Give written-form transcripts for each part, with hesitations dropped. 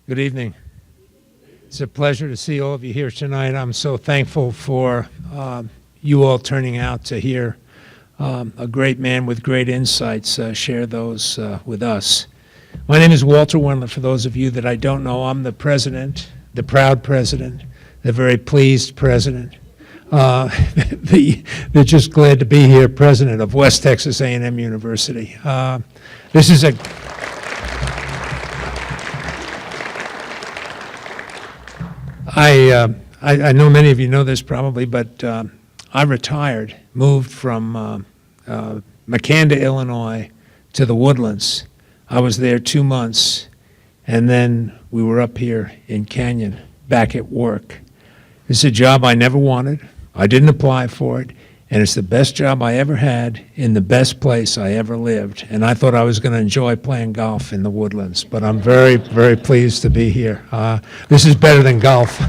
Good evening. It's a pleasure to see all of you here tonight. I'm so thankful for you all turning out to hear a great man with great insights share those with us. My name is Walter Wendler. For those of you that I don't know, I'm the president, the proud president, the very pleased president, the just glad to be here, president of West Texas A&M University. This is I know many of you know this probably, but I retired, moved from Makanda, Illinois, to the Woodlands. I was there 2 months, and then we were up here in Canyon, back at work. It's a job I never wanted. I didn't apply for it, and it's the best job I ever had in the best place I ever lived. And I thought I was going to enjoy playing golf in the Woodlands, but I'm very, very pleased to be here. This is better than golf.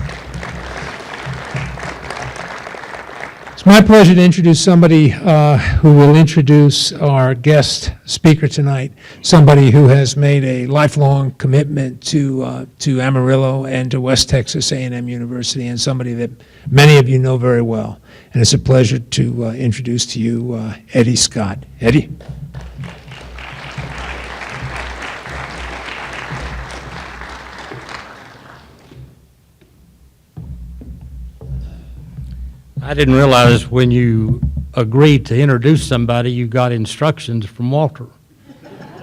It's my pleasure to introduce somebody who will introduce our guest speaker tonight, somebody who has made a lifelong commitment to Amarillo and to West Texas A&M University, and somebody that many of you know very well. And it's a pleasure to introduce to you Eddie Scott. Eddie? I didn't realize when you agreed to introduce somebody, you got instructions from Walter.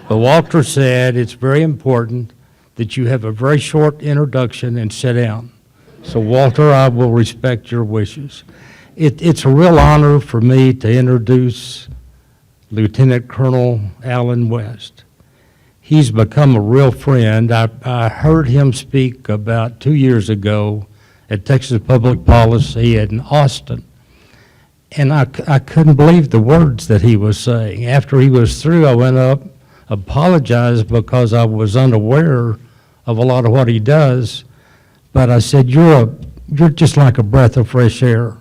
But Walter said it's very important that you have a very short introduction and sit down. So Walter, I will respect your wishes. It's a real honor for me to introduce Lieutenant Colonel Allen West. He's become a real friend. I heard him speak about 2 years ago at Texas Public Policy in Austin. And I couldn't believe the words that he was saying. After he was through, I went up, apologized because I was unaware of a lot of what he does. But I said, you're just like a breath of fresh air.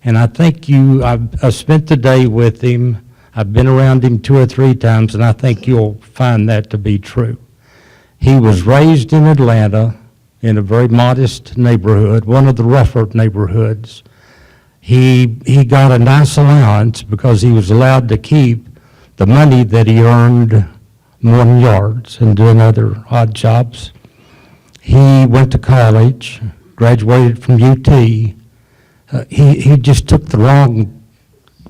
And I think I've spent the day with him. I've been around him 2 or 3 times, and I think you'll find that to be true. He was raised in Atlanta, in a very modest neighborhood, one of the rougher neighborhoods. He got a nice allowance because he was allowed to keep the money that he earned mowing yards and doing other odd jobs. He went to college, graduated from UT. He just took the wrong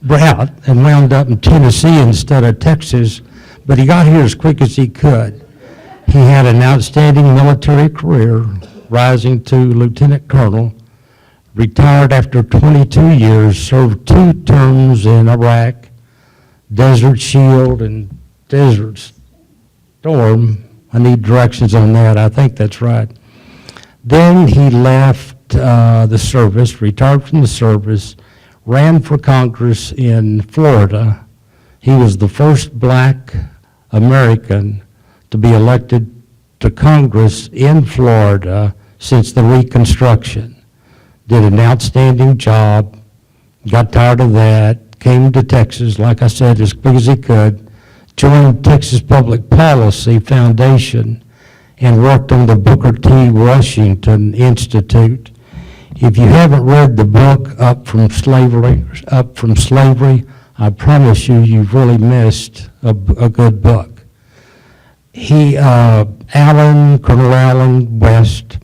route and wound up in Tennessee instead of Texas, but he got here as quick as he could. He had an outstanding military career, rising to lieutenant colonel, retired after 22 years, served 2 terms in Iraq, Desert Shield and Desert Storm. I need directions on that. I think that's right. Then he left the service, retired from the service, ran for Congress in Florida. He was the first black American to be elected to Congress in Florida since the Reconstruction. Did an outstanding job, got tired of that, came to Texas, like I said, as quick as he could, joined Texas Public Policy Foundation, and worked on the Booker T. Washington Institute. If you haven't read the book Up from Slavery, I promise you, you've really missed a good book. Colonel Allen West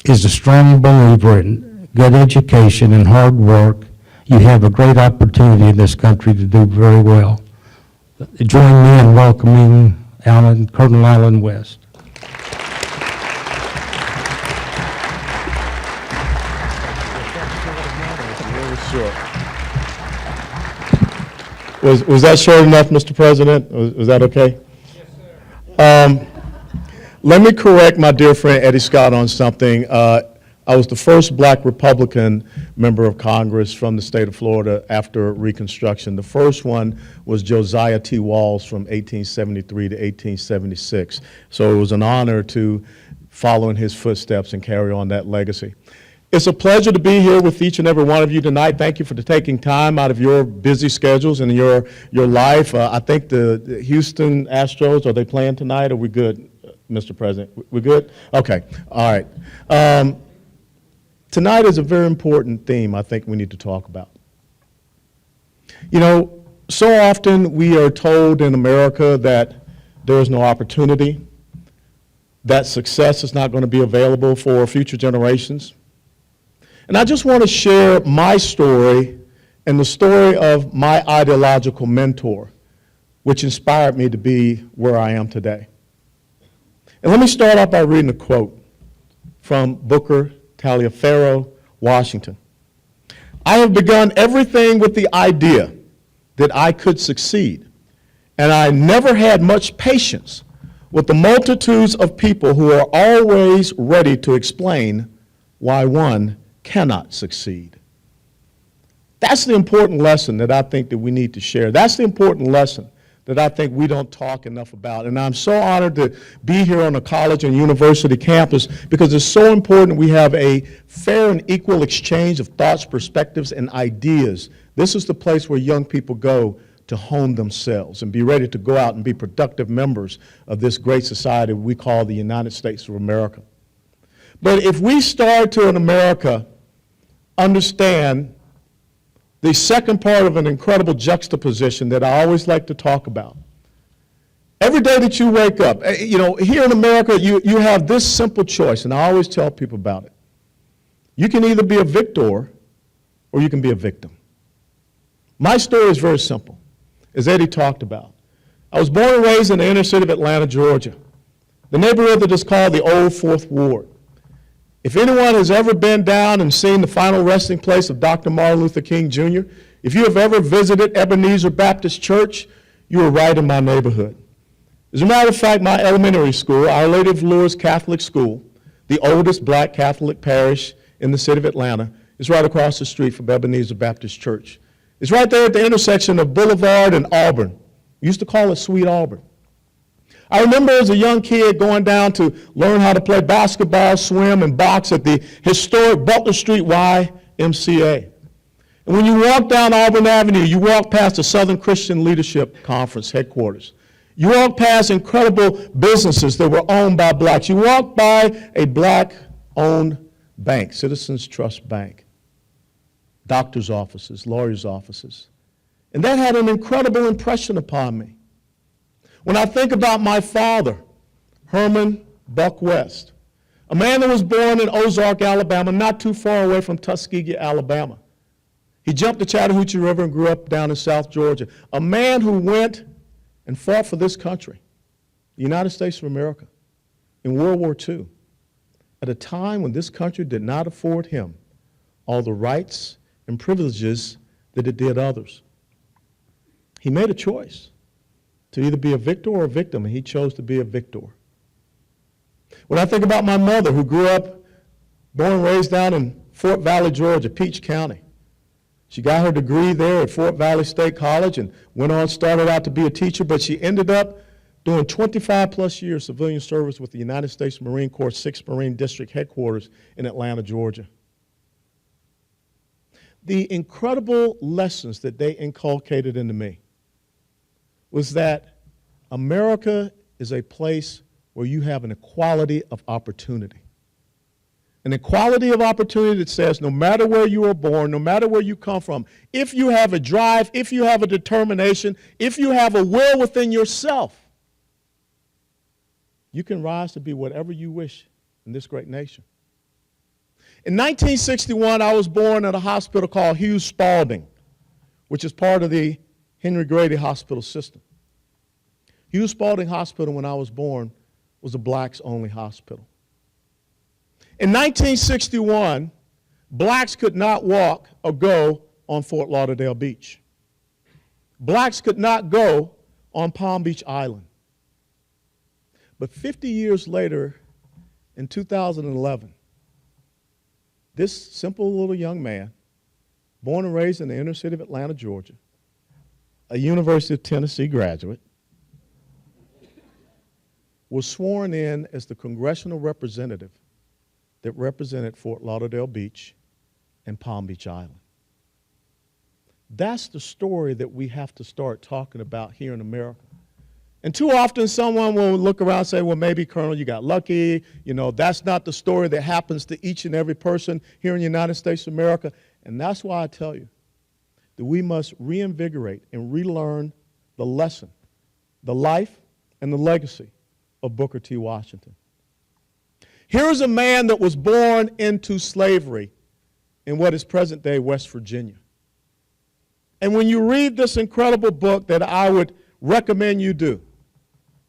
is a strong believer in good education and hard work. You have a great opportunity in this country to do very well. Join me in welcoming Colonel Allen West. Was that short enough, Mr. President? Was that okay? Yes, sir. Let me correct my dear friend Eddie Scott on something. I was the first black Republican member of Congress from the state of Florida after Reconstruction. The first one was Josiah T. Walls from 1873 to 1876. So it was an honor to follow in his footsteps and carry on that legacy. It's a pleasure to be here with each and every one of you tonight. Thank you for taking time out of your busy schedules and your life. I think the Houston Astros, are they playing tonight? Are we good? Mr. President. We good? Okay, all right. Tonight is a very important theme I think we need to talk about. You know, so often we are told in America that there is no opportunity, that success is not going to be available for future generations. And I just want to share my story and the story of my ideological mentor, which inspired me to be where I am today. And let me start off by reading a quote from Booker Taliaferro, Washington. I have begun everything with the idea that I could succeed, and I never had much patience with the multitudes of people who are always ready to explain why one cannot succeed. That's the important lesson that I think that we need to share. That's the important lesson that I think we don't talk enough about. And I'm so honored to be here on a college and university campus because it's so important we have a fair and equal exchange of thoughts, perspectives, and ideas. This is the place where young people go to hone themselves and be ready to go out and be productive members of this great society we call the United States of America. But if we start to, in America, understand the second part of an incredible juxtaposition that I always like to talk about. Every day that you wake up, you know, here in America, you have this simple choice, and I always tell people about it. You can either be a victor or you can be a victim. My story is very simple, as Eddie talked about. I was born and raised in the inner city of Atlanta, Georgia, the neighborhood that is called the Old Fourth Ward. If anyone has ever been down and seen the final resting place of Dr. Martin Luther King Jr., if you have ever visited Ebenezer Baptist Church, you are right in my neighborhood. As a matter of fact, my elementary school, Our Lady of Lourdes Catholic School, the oldest black Catholic parish in the city of Atlanta, is right across the street from Ebenezer Baptist Church. It's right there at the intersection of Boulevard and Auburn. We used to call it Sweet Auburn. I remember as a young kid going down to learn how to play basketball, swim, and box at the historic Butler Street YMCA. And when you walk down Auburn Avenue, you walk past the Southern Christian Leadership Conference headquarters. You walk past incredible businesses that were owned by blacks. You walk by a black-owned bank, Citizens Trust Bank, doctors' offices, lawyers' offices. And that had an incredible impression upon me. When I think about my father, Herman Buck West, a man that was born in Ozark, Alabama, not too far away from Tuskegee, Alabama. He jumped the Chattahoochee River and grew up down in South Georgia. A man who went and fought for this country, the United States of America, in World War II, at a time when this country did not afford him all the rights and privileges that it did others. He made a choice to either be a victor or a victim, and he chose to be a victor. When I think about my mother, who grew up, born and raised down in Fort Valley, Georgia, Peach County. She got her degree there at Fort Valley State College and went on, started out to be a teacher, but she ended up doing 25 plus years civilian service with the United States Marine Corps 6th Marine District headquarters in Atlanta, Georgia. The incredible lessons that they inculcated into me was that America is a place where you have an equality of opportunity. An equality of opportunity that says no matter where you are born, no matter where you come from, if you have a drive, if you have a determination, if you have a will within yourself, you can rise to be whatever you wish in this great nation. In 1961, I was born at a hospital called Hughes Spalding, which is part of the Henry Grady Hospital system. Hughes Spalding Hospital, when I was born, was a blacks-only hospital. In 1961, blacks could not walk or go on Fort Lauderdale Beach. Blacks could not go on Palm Beach Island. But 50 years later, in 2011, this simple little young man, born and raised in the inner city of Atlanta, Georgia, a University of Tennessee graduate, was sworn in as the congressional representative that represented Fort Lauderdale Beach and Palm Beach Island. That's the story that we have to start talking about here in America. And too often someone will look around and say, well, maybe, Colonel, you got lucky. You know, that's not the story that happens to each and every person here in the United States of America. And that's why I tell you that we must reinvigorate and relearn the lesson, the life, and the legacy of Booker T. Washington. Here is a man that was born into slavery in what is present-day West Virginia. And when you read this incredible book that I would recommend you do,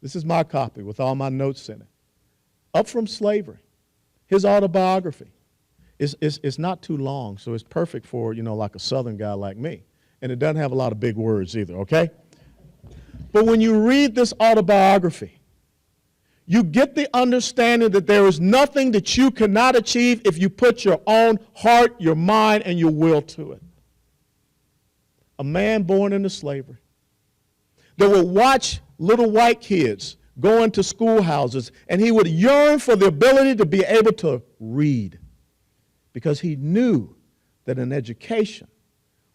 this is my copy with all my notes in it, Up From Slavery, his autobiography. It's not too long, so it's perfect for, you know, like a Southern guy like me. And it doesn't have a lot of big words either, okay? But when you read this autobiography, you get the understanding that there is nothing that you cannot achieve if you put your own heart, your mind, and your will to it. A man born into slavery that would watch little white kids go into schoolhouses, and he would yearn for the ability to be able to read because he knew that an education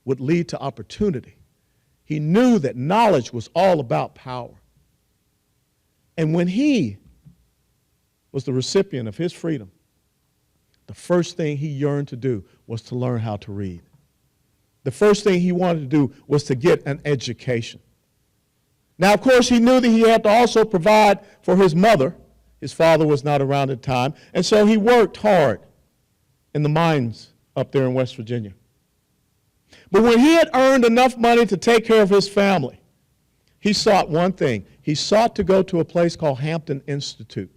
would lead to opportunity. He knew that knowledge was all about power. And when he was the recipient of his freedom, the first thing he yearned to do was to learn how to read. The first thing he wanted to do was to get an education. Now, of course, he knew that he had to also provide for his mother. His father was not around at the time, and so he worked hard in the mines up there in West Virginia. But when he had earned enough money to take care of his family, he sought one thing. He sought to go to a place called Hampton Institute,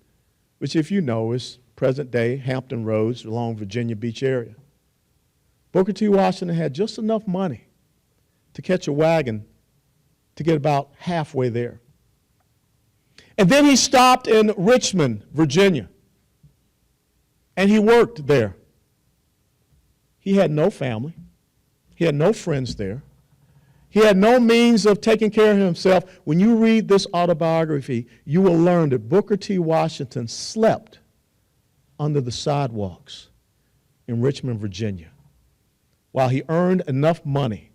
which, if you know, is present-day Hampton Roads along Virginia Beach area. Booker T. Washington had just enough money to catch a wagon to get about halfway there. And then he stopped in Richmond, Virginia, and he worked there. He had no family. He had no friends there. He had no means of taking care of himself. When you read this autobiography, you will learn that Booker T. Washington slept under the sidewalks in Richmond, Virginia, while he earned enough money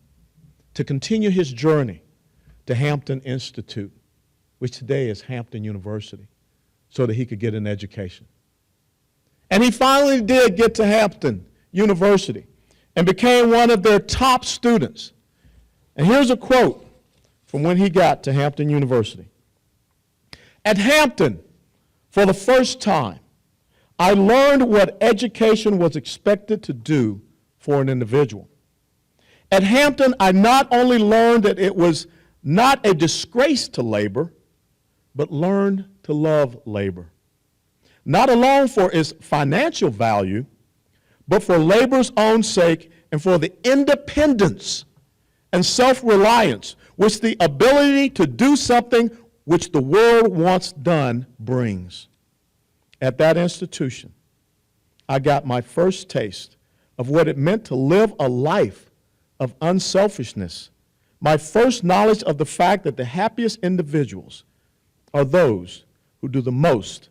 to continue his journey to Hampton Institute, which today is Hampton University, so that he could get an education. And he finally did get to Hampton University and became one of their top students. And here's a quote from when he got to Hampton University. At Hampton, for the first time, I learned what education was expected to do for an individual. At Hampton, I not only learned that it was not a disgrace to labor, but learned to love labor. Not alone for its financial value, but for labor's own sake and for the independence and self-reliance which the ability to do something which the world wants done brings. At that institution, I got my first taste of what it meant to live a life of unselfishness, my first knowledge of the fact that the happiest individuals are those who do the most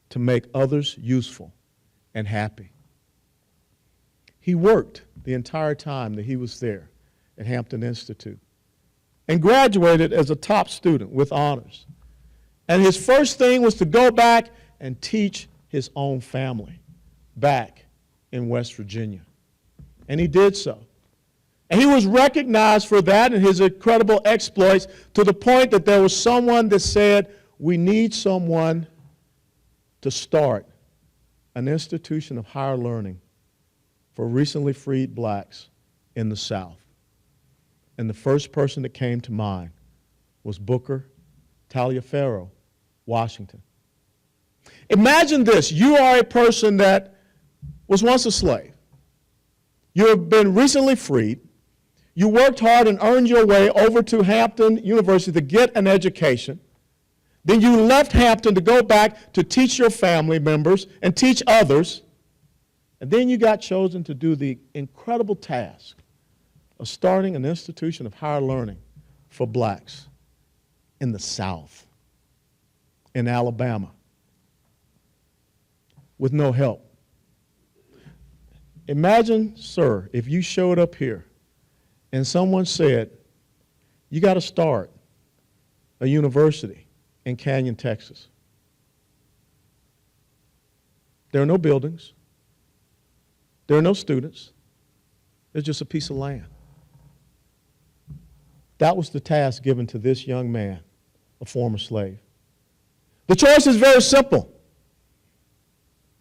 to make others useful and happy. He worked the entire time that he was there at Hampton Institute and graduated as a top student with honors. And his first thing was to go back and teach his own family back in West Virginia. And he did so. And he was recognized for that and his incredible exploits to the point that there was someone that said, we need someone to start an institution of higher learning for recently freed blacks in the South. And the first person that came to mind was Booker Taliaferro Washington. Imagine this. You are a person that was once a slave. You have been recently freed. You worked hard and earned your way over to Hampton University to get an education. Then you left Hampton to go back to teach your family members and teach others. And then you got chosen to do the incredible task of starting an institution of higher learning for blacks in the South, in Alabama, with no help. Imagine, sir, if you showed up here and someone said, you got to start a university in Canyon, Texas. There are no buildings. There are no students. There's just a piece of land. That was the task given to this young man, a former slave. The choice is very simple.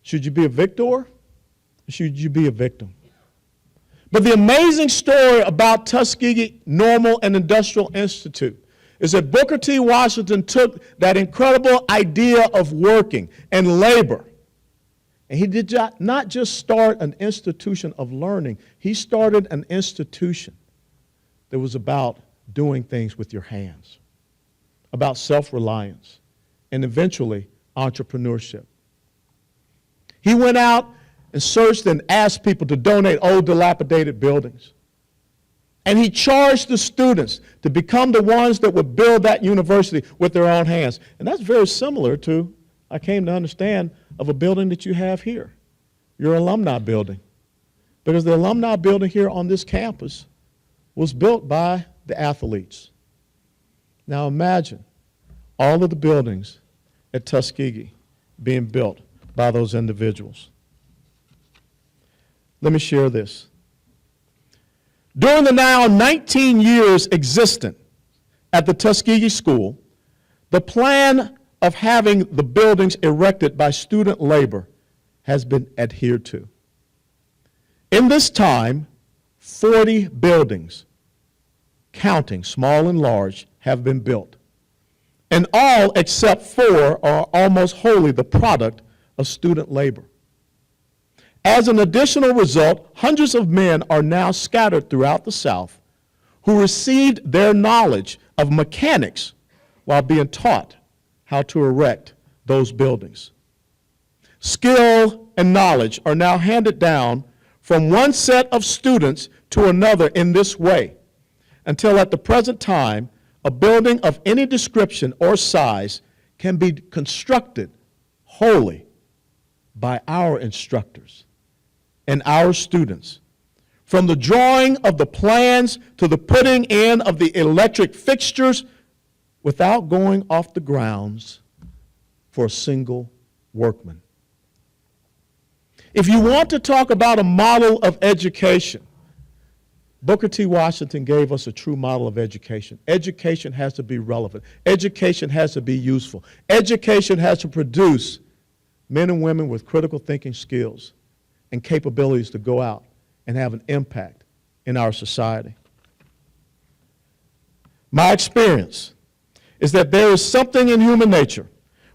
Should you be a victor or should you be a victim? But the amazing story about Tuskegee Normal and Industrial Institute is that Booker T. Washington took that incredible idea of working and labor, and he did not just start an institution of learning, he started an institution that was about doing things with your hands, about self-reliance, and eventually entrepreneurship. He went out and searched and asked people to donate old dilapidated buildings. And he charged the students to become the ones that would build that university with their own hands. And that's very similar to, I came to understand, of a building that you have here, your alumni building. Because the alumni building here on this campus was built by the athletes. Now imagine all of the buildings at Tuskegee being built by those individuals. Let me share this. During the now 19 years existent at the Tuskegee School, the plan of having the buildings erected by student labor has been adhered to. In this time, 40 buildings, counting small and large, have been built. And all except 4 are almost wholly the product of student labor. As an additional result, hundreds of men are now scattered throughout the South who received their knowledge of mechanics while being taught how to erect those buildings. Skill and knowledge are now handed down from one set of students to another in this way, until at the present time, a building of any description or size can be constructed wholly by our instructors and our students. From the drawing of the plans to the putting in of the electric fixtures without going off the grounds for a single workman. If you want to talk about a model of education, Booker T. Washington gave us a true model of education. Education has to be relevant. Education has to be useful. Education has to produce men and women with critical thinking skills and capabilities to go out and have an impact in our society. My experience is that there is something in human nature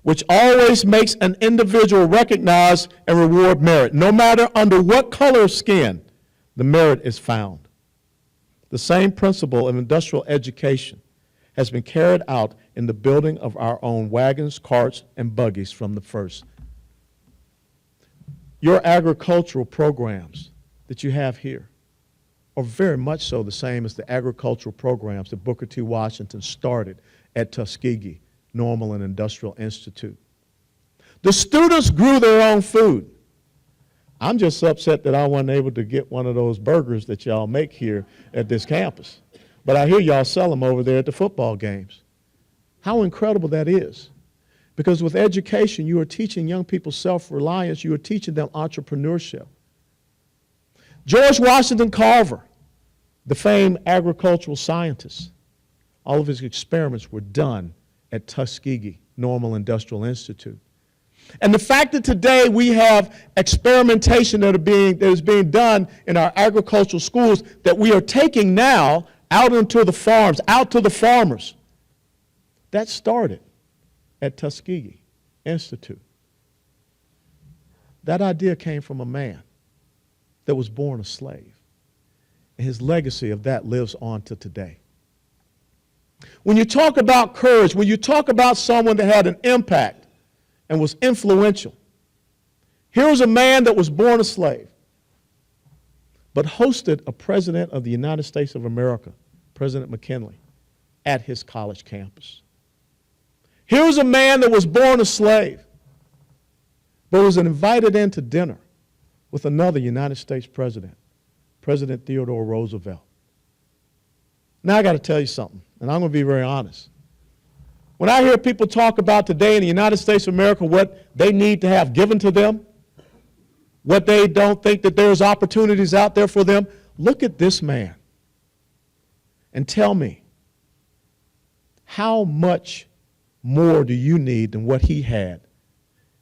which always makes an individual recognize and reward merit. No matter under what color of skin, the merit is found. The same principle of industrial education has been carried out in the building of our own wagons, carts, and buggies from the first. Your agricultural programs that you have here are very much so the same as the agricultural programs that Booker T. Washington started at Tuskegee Normal and Industrial Institute. The students grew their own food. I'm just upset that I wasn't able to get one of those burgers that y'all make here at this campus. But I hear y'all sell them over there at the football games. How incredible that is. Because with education, you are teaching young people self-reliance. You are teaching them entrepreneurship. George Washington Carver, the famed agricultural scientist, all of his experiments were done at Tuskegee Normal Industrial Institute. And the fact that today we have experimentation that is being done in our agricultural schools that we are taking now out into the farms, out to the farmers, that started at Tuskegee Institute. That idea came from a man that was born a slave. And his legacy of that lives on to today. When you talk about courage, when you talk about someone that had an impact and was influential, here was a man that was born a slave, but hosted a president of the United States of America, President McKinley, at his college campus. Here was a man that was born a slave, but was invited in to dinner with another United States president, President Theodore Roosevelt. Now I got to tell you something, and I'm going to be very honest. When I hear people talk about today in the United States of America what they need to have given to them, what they don't think that there's opportunities out there for them, look at this man and tell me, how much more do you need than what he had?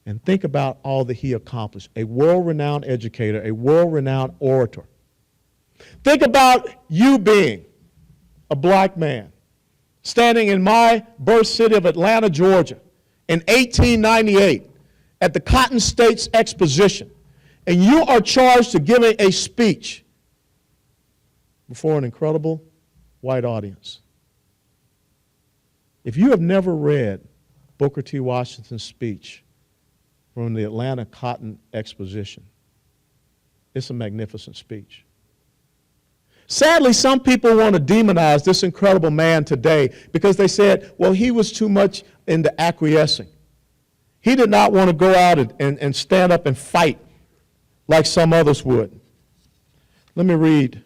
And think about all that he accomplished. A world-renowned educator, a world-renowned orator. Think about you being a black man standing in my birth city of Atlanta, Georgia in 1898 at the Cotton States Exposition, and you are charged to giving a speech before an incredible white audience. If you have never read Booker T. Washington's speech from the Atlanta Cotton Exposition, it's a magnificent speech. Sadly, some people want to demonize this incredible man today because they said, well, he was too much into acquiescing. He did not want to go out and stand up and fight like some others would. Let me read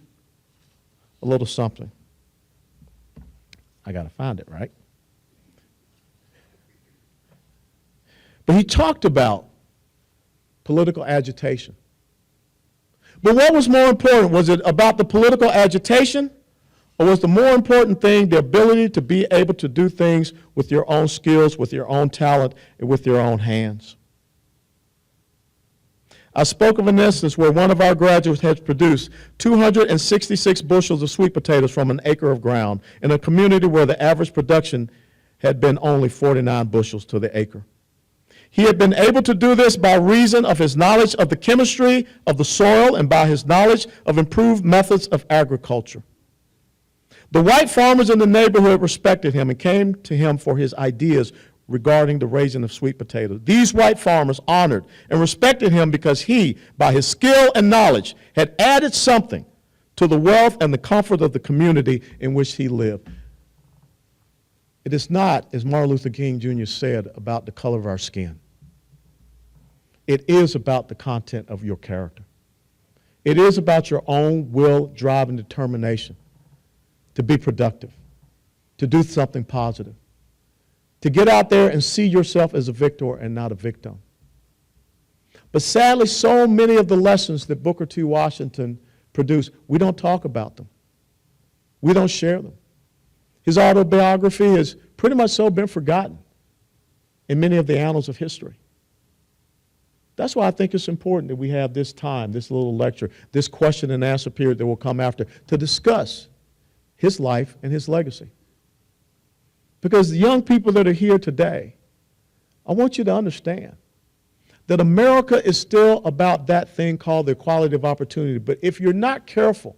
a little something. I got to find it, right? But he talked about political agitation. But what was more important? Was it about the political agitation, or was the more important thing the ability to be able to do things with your own skills, with your own talent, and with your own hands? I spoke of an instance where one of our graduates had produced 266 bushels of sweet potatoes from an acre of ground in a community where the average production had been only 49 bushels to the acre. He had been able to do this by reason of his knowledge of the chemistry of the soil and by his knowledge of improved methods of agriculture. The white farmers in the neighborhood respected him and came to him for his ideas regarding the raising of sweet potatoes. These white farmers honored and respected him because he, by his skill and knowledge, had added something to the wealth and the comfort of the community in which he lived. It is not, as Martin Luther King Jr. said, about the color of our skin. It is about the content of your character. It is about your own will, drive, and determination to be productive, to do something positive, to get out there and see yourself as a victor and not a victim. But sadly, so many of the lessons that Booker T. Washington produced, we don't talk about them. We don't share them. His autobiography has pretty much so been forgotten in many of the annals of history. That's why I think it's important that we have this time, this little lecture, this question and answer period that will come after to discuss his life and his legacy. Because the young people that are here today, I want you to understand that America is still about that thing called the equality of opportunity. But if you're not careful,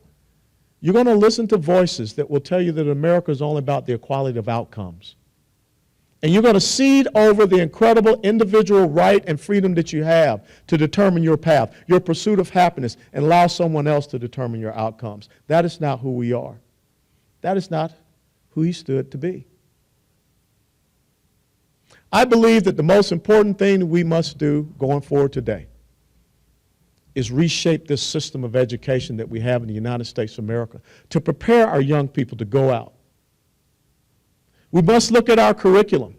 you're going to listen to voices that will tell you that America is only about the equality of outcomes. And you're going to cede over the incredible individual right and freedom that you have to determine your path, your pursuit of happiness, and allow someone else to determine your outcomes. That is not who we are. That is not who he stood to be. I believe that the most important thing that we must do going forward today is reshape this system of education that we have in the United States of America to prepare our young people to go out. We must look at our curriculum,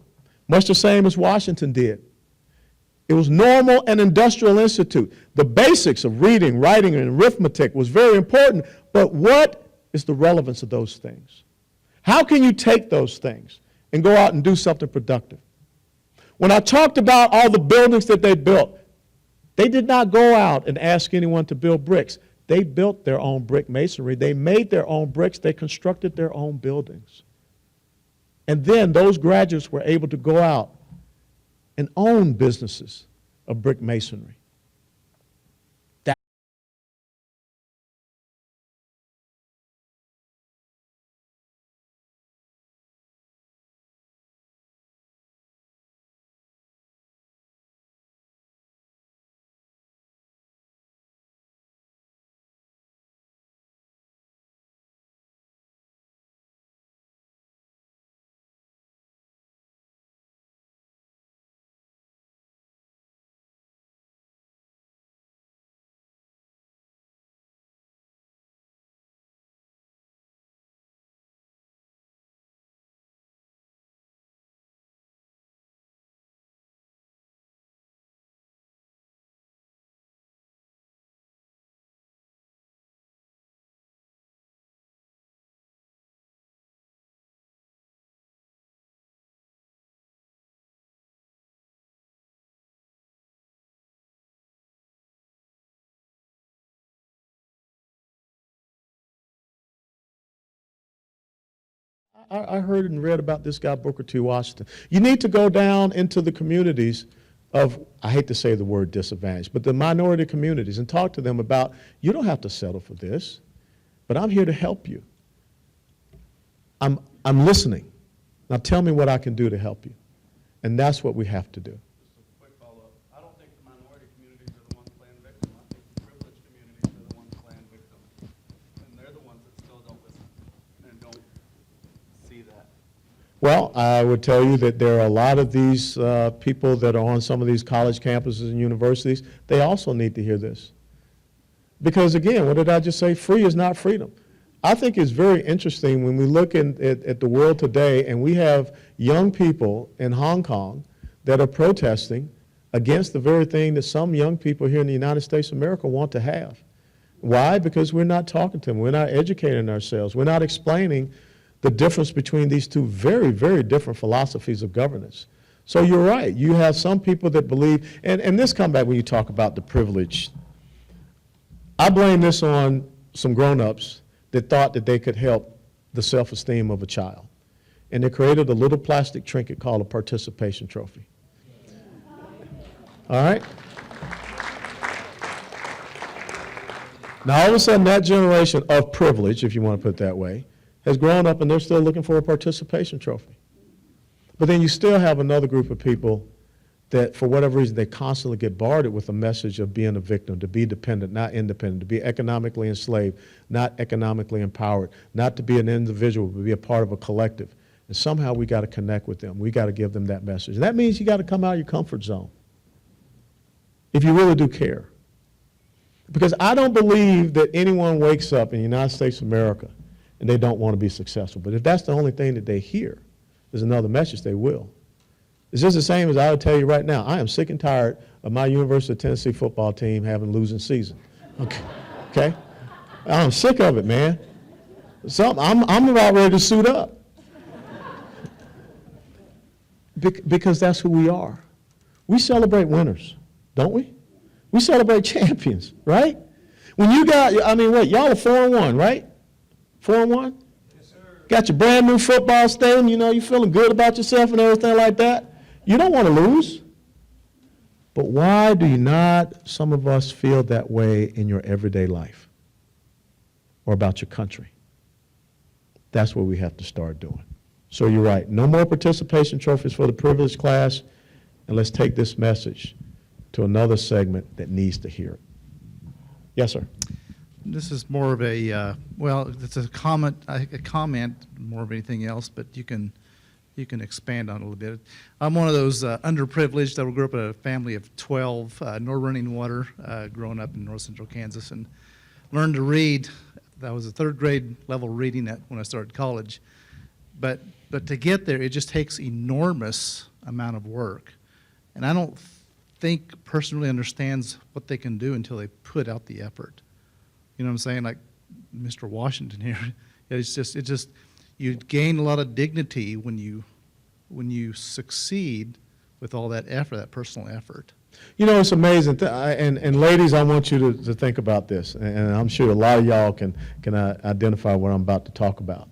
much the same as Washington did. It was Normal and Industrial Institute. The basics of reading, writing, and arithmetic was very important, but what is the relevance of those things? How can you take those things and go out and do something productive? When I talked about all the buildings that they built, they did not go out and ask anyone to build bricks. They built their own brick masonry. They made their own bricks. They constructed their own buildings. And then those graduates were able to go out and own businesses of brick masonry. I heard and read about this guy, Booker T. Washington. You need to go down into the communities of, I hate to say the word disadvantaged, but the minority communities and talk to them about, you don't have to settle for this, but I'm here to help you. I'm listening. Now tell me what I can do to help you. And that's what we have to do. Just a quick follow-up. I don't think the minority communities are the ones playing victim. I think the privileged communities are the ones playing victim. And they're the ones that still don't listen and don't see that. Well, I would tell you that there are a lot of these people that are on some of these college campuses and universities. They also need to hear this. Because again, what did I just say? Free is not freedom. I think it's very interesting when we look at the world today and we have young people in Hong Kong that are protesting against the very thing that some young people here in the United States of America want to have. Why? Because we're not talking to them. We're not educating ourselves. We're not explaining the difference between these two very, very different philosophies of governance. So you're right. You have some people that believe, and this comes back when you talk about the privilege. I blame this on some grown-ups that thought that they could help the self-esteem of a child. And they created a little plastic trinket called a participation trophy. All right? Now, all of a sudden, that generation of privilege, if you want to put it that way, has grown up and they're still looking for a participation trophy. But then you still have another group of people that, for whatever reason, they constantly get bombarded with a message of being a victim, to be dependent, not independent, to be economically enslaved, not economically empowered, not to be an individual, but be a part of a collective. And somehow we got to connect with them. We got to give them that message. And that means you got to come out of your comfort zone if you really do care. Because I don't believe that anyone wakes up in the United States of America and they don't want to be successful. But if that's the only thing that they hear, there's another message, they will. It's just the same as I would tell you right now. I am sick and tired of my University of Tennessee football team having a losing season. Okay? I'm sick of it, man. I'm about ready to suit up. Because that's who we are. We celebrate winners, don't we? We celebrate champions, right? When you got, y'all are 4-1, right? 4-1? Yes, sir. Got your brand new football stadium, you're feeling good about yourself and everything like that. You don't want to lose. But why do you not, some of us, feel that way in your everyday life or about your country? That's what we have to start doing. So you're right. No more participation trophies for the privileged class, and let's take this message to another segment that needs to hear it. Yes, sir. This is more of a, it's a comment more of anything else, but you can expand on it a little bit. I'm one of those underprivileged. I grew up in a family of 12, no running water, growing up in north central Kansas, and learned to read. That was a third grade level reading when I started college. But to get there, it just takes enormous amount of work. And I don't think a person really understands what they can do until they put out the effort. You know what I'm saying? Like Mr. Washington here, it's just you gain a lot of dignity when you succeed with all that effort, that personal effort. It's amazing. And ladies, I want you to think about this. And I'm sure a lot of y'all can identify what I'm about to talk about.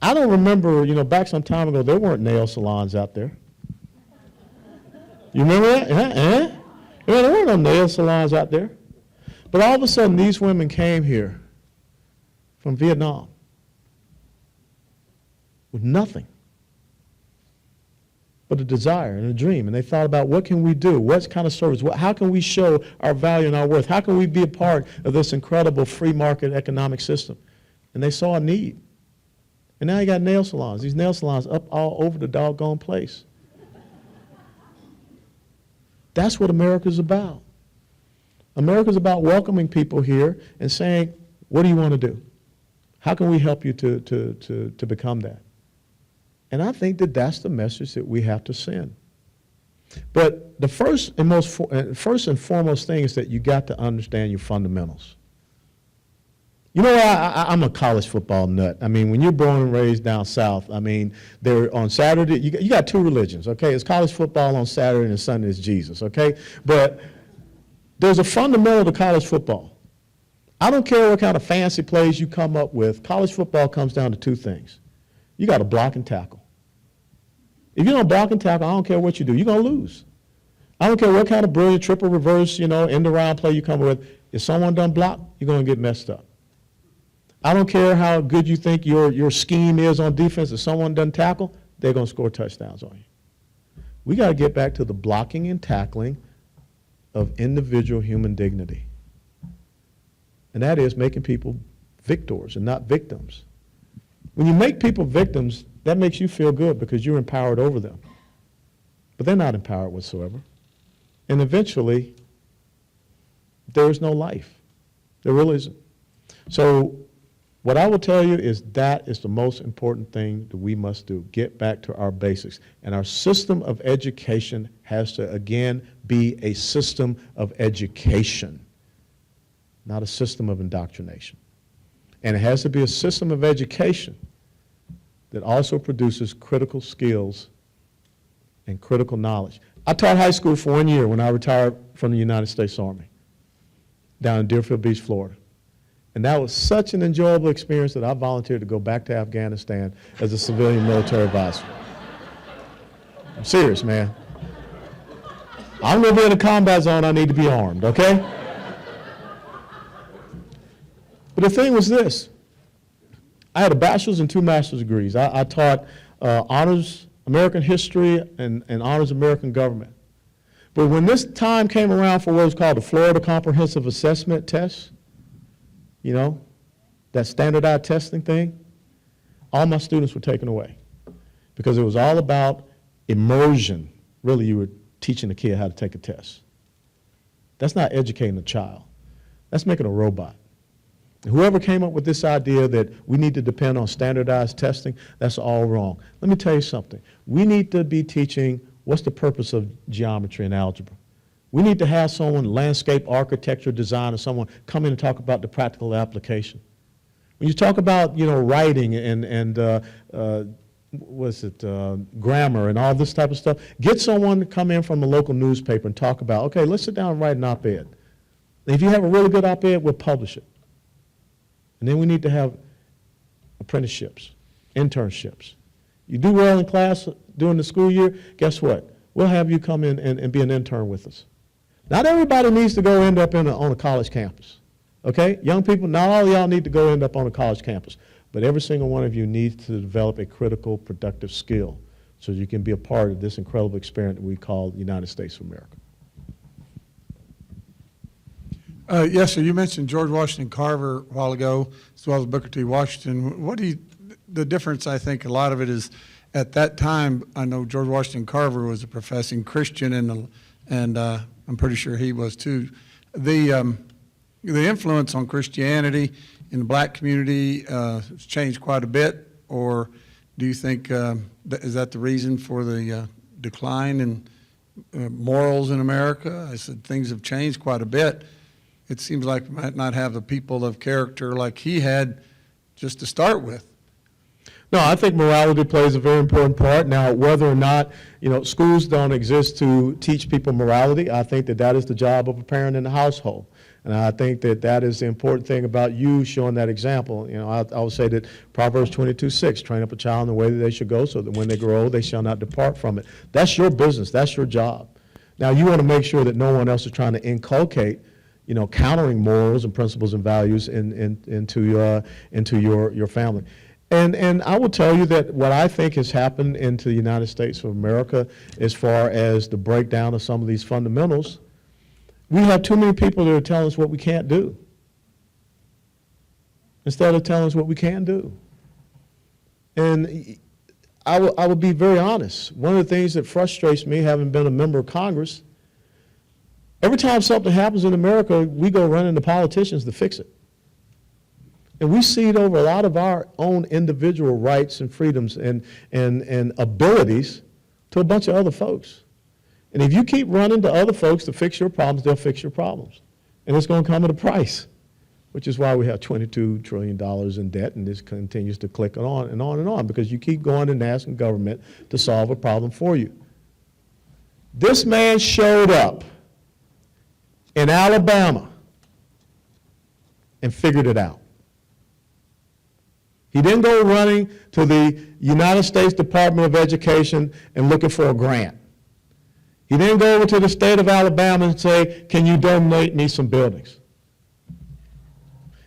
I don't remember, back some time ago, there weren't nail salons out there. You remember that? There weren't no nail salons out there. But all of a sudden, these women came here from Vietnam with nothing but a desire and a dream. And they thought about, what can we do? What kind of service? How can we show our value and our worth? How can we be a part of this incredible free market economic system? And they saw a need. And now you got nail salons. These nail salons up all over the doggone place. That's what America's about. America's about welcoming people here and saying, what do you want to do? How can we help you to become that? And I think that that's the message that we have to send. But the first and foremost thing is that you got to understand your fundamentals. I'm a college football nut. When you're born and raised down south, they're on Saturday, you got two religions, okay? It's college football on Saturday and Sunday is Jesus, okay? But there's a fundamental to college football. I don't care what kind of fancy plays you come up with. College football comes down to two things. You got to block and tackle. If you don't block and tackle, I don't care what you do, you're going to lose. I don't care what kind of brilliant triple reverse, end around play you come with. If someone doesn't block, you're going to get messed up. I don't care how good you think your scheme is on defense. If someone doesn't tackle, they're going to score touchdowns on you. We got to get back to the blocking and tackling of individual human dignity. And that is making people victors and not victims. When you make people victims, that makes you feel good because you're empowered over them. But they're not empowered whatsoever. And eventually, there is no life. There really isn't. So what I will tell you is that is the most important thing that we must do, get back to our basics. And our system of education has to, again, be a system of education, not a system of indoctrination. And it has to be a system of education that also produces critical skills and critical knowledge. I taught high school for 1 year when I retired from the United States Army down in Deerfield Beach, Florida. And that was such an enjoyable experience that I volunteered to go back to Afghanistan as a civilian military advisor. I'm serious, man. I'm going to be in a combat zone, I need to be armed, okay? But the thing was this. I had a bachelor's and 2 master's degrees. I taught honors American history and honors American government. But when this time came around for what was called the Florida Comprehensive Assessment Test, that standardized testing thing, all my students were taken away because it was all about immersion. Really, you were teaching a kid how to take a test. That's not educating a child. That's making a robot. And whoever came up with this idea that we need to depend on standardized testing, that's all wrong. Let me tell you something. We need to be teaching what's the purpose of geometry and algebra. We need to have someone, landscape architecture, design, or someone come in and talk about the practical application. When you talk about, writing and grammar and all this type of stuff, get someone to come in from the local newspaper and talk about, okay, let's sit down and write an op-ed. If you have a really good op-ed, we'll publish it. And then we need to have apprenticeships, internships. You do well in class during the school year, guess what? We'll have you come in and be an intern with us. Not everybody needs to go end up on a college campus, okay? Young people, not all of y'all need to go end up on a college campus, but every single one of you needs to develop a critical, productive skill so you can be a part of this incredible experiment that we call the United States of America. Yes, sir. You mentioned George Washington Carver a while ago, as well as Booker T. Washington. The difference, I think, a lot of it is at that time, I know George Washington Carver was a professing Christian, and I'm pretty sure he was too. The influence on Christianity in the black community has changed quite a bit, or do you think, is that the reason for the decline in morals in America? I said things have changed quite a bit. It seems like we might not have the people of character like he had just to start with. No, I think morality plays a very important part. Now, whether or not, schools don't exist to teach people morality, I think that is the job of a parent in the household. And I think that is the important thing about you showing that example. I would say that Proverbs 22:6, train up a child in the way that they should go so that when they grow old, they shall not depart from it. That's your business. That's your job. Now, you want to make sure that no one else is trying to inculcate countering morals and principles and values into your family. And I will tell you that what I think has happened into the United States of America as far as the breakdown of some of these fundamentals, we have too many people that are telling us what we can't do instead of telling us what we can do. And I will be very honest. One of the things that frustrates me, having been a member of Congress, every time something happens in America, we go running to politicians to fix it. And we cede over a lot of our own individual rights and freedoms and abilities to a bunch of other folks. And if you keep running to other folks to fix your problems, they'll fix your problems. And it's going to come at a price, which is why we have $22 trillion in debt, and this continues to click on and on and on, because you keep going and asking government to solve a problem for you. This man showed up in Alabama and figured it out. He didn't go running to the United States Department of Education and looking for a grant. He didn't go over to the state of Alabama and say, can you donate me some buildings?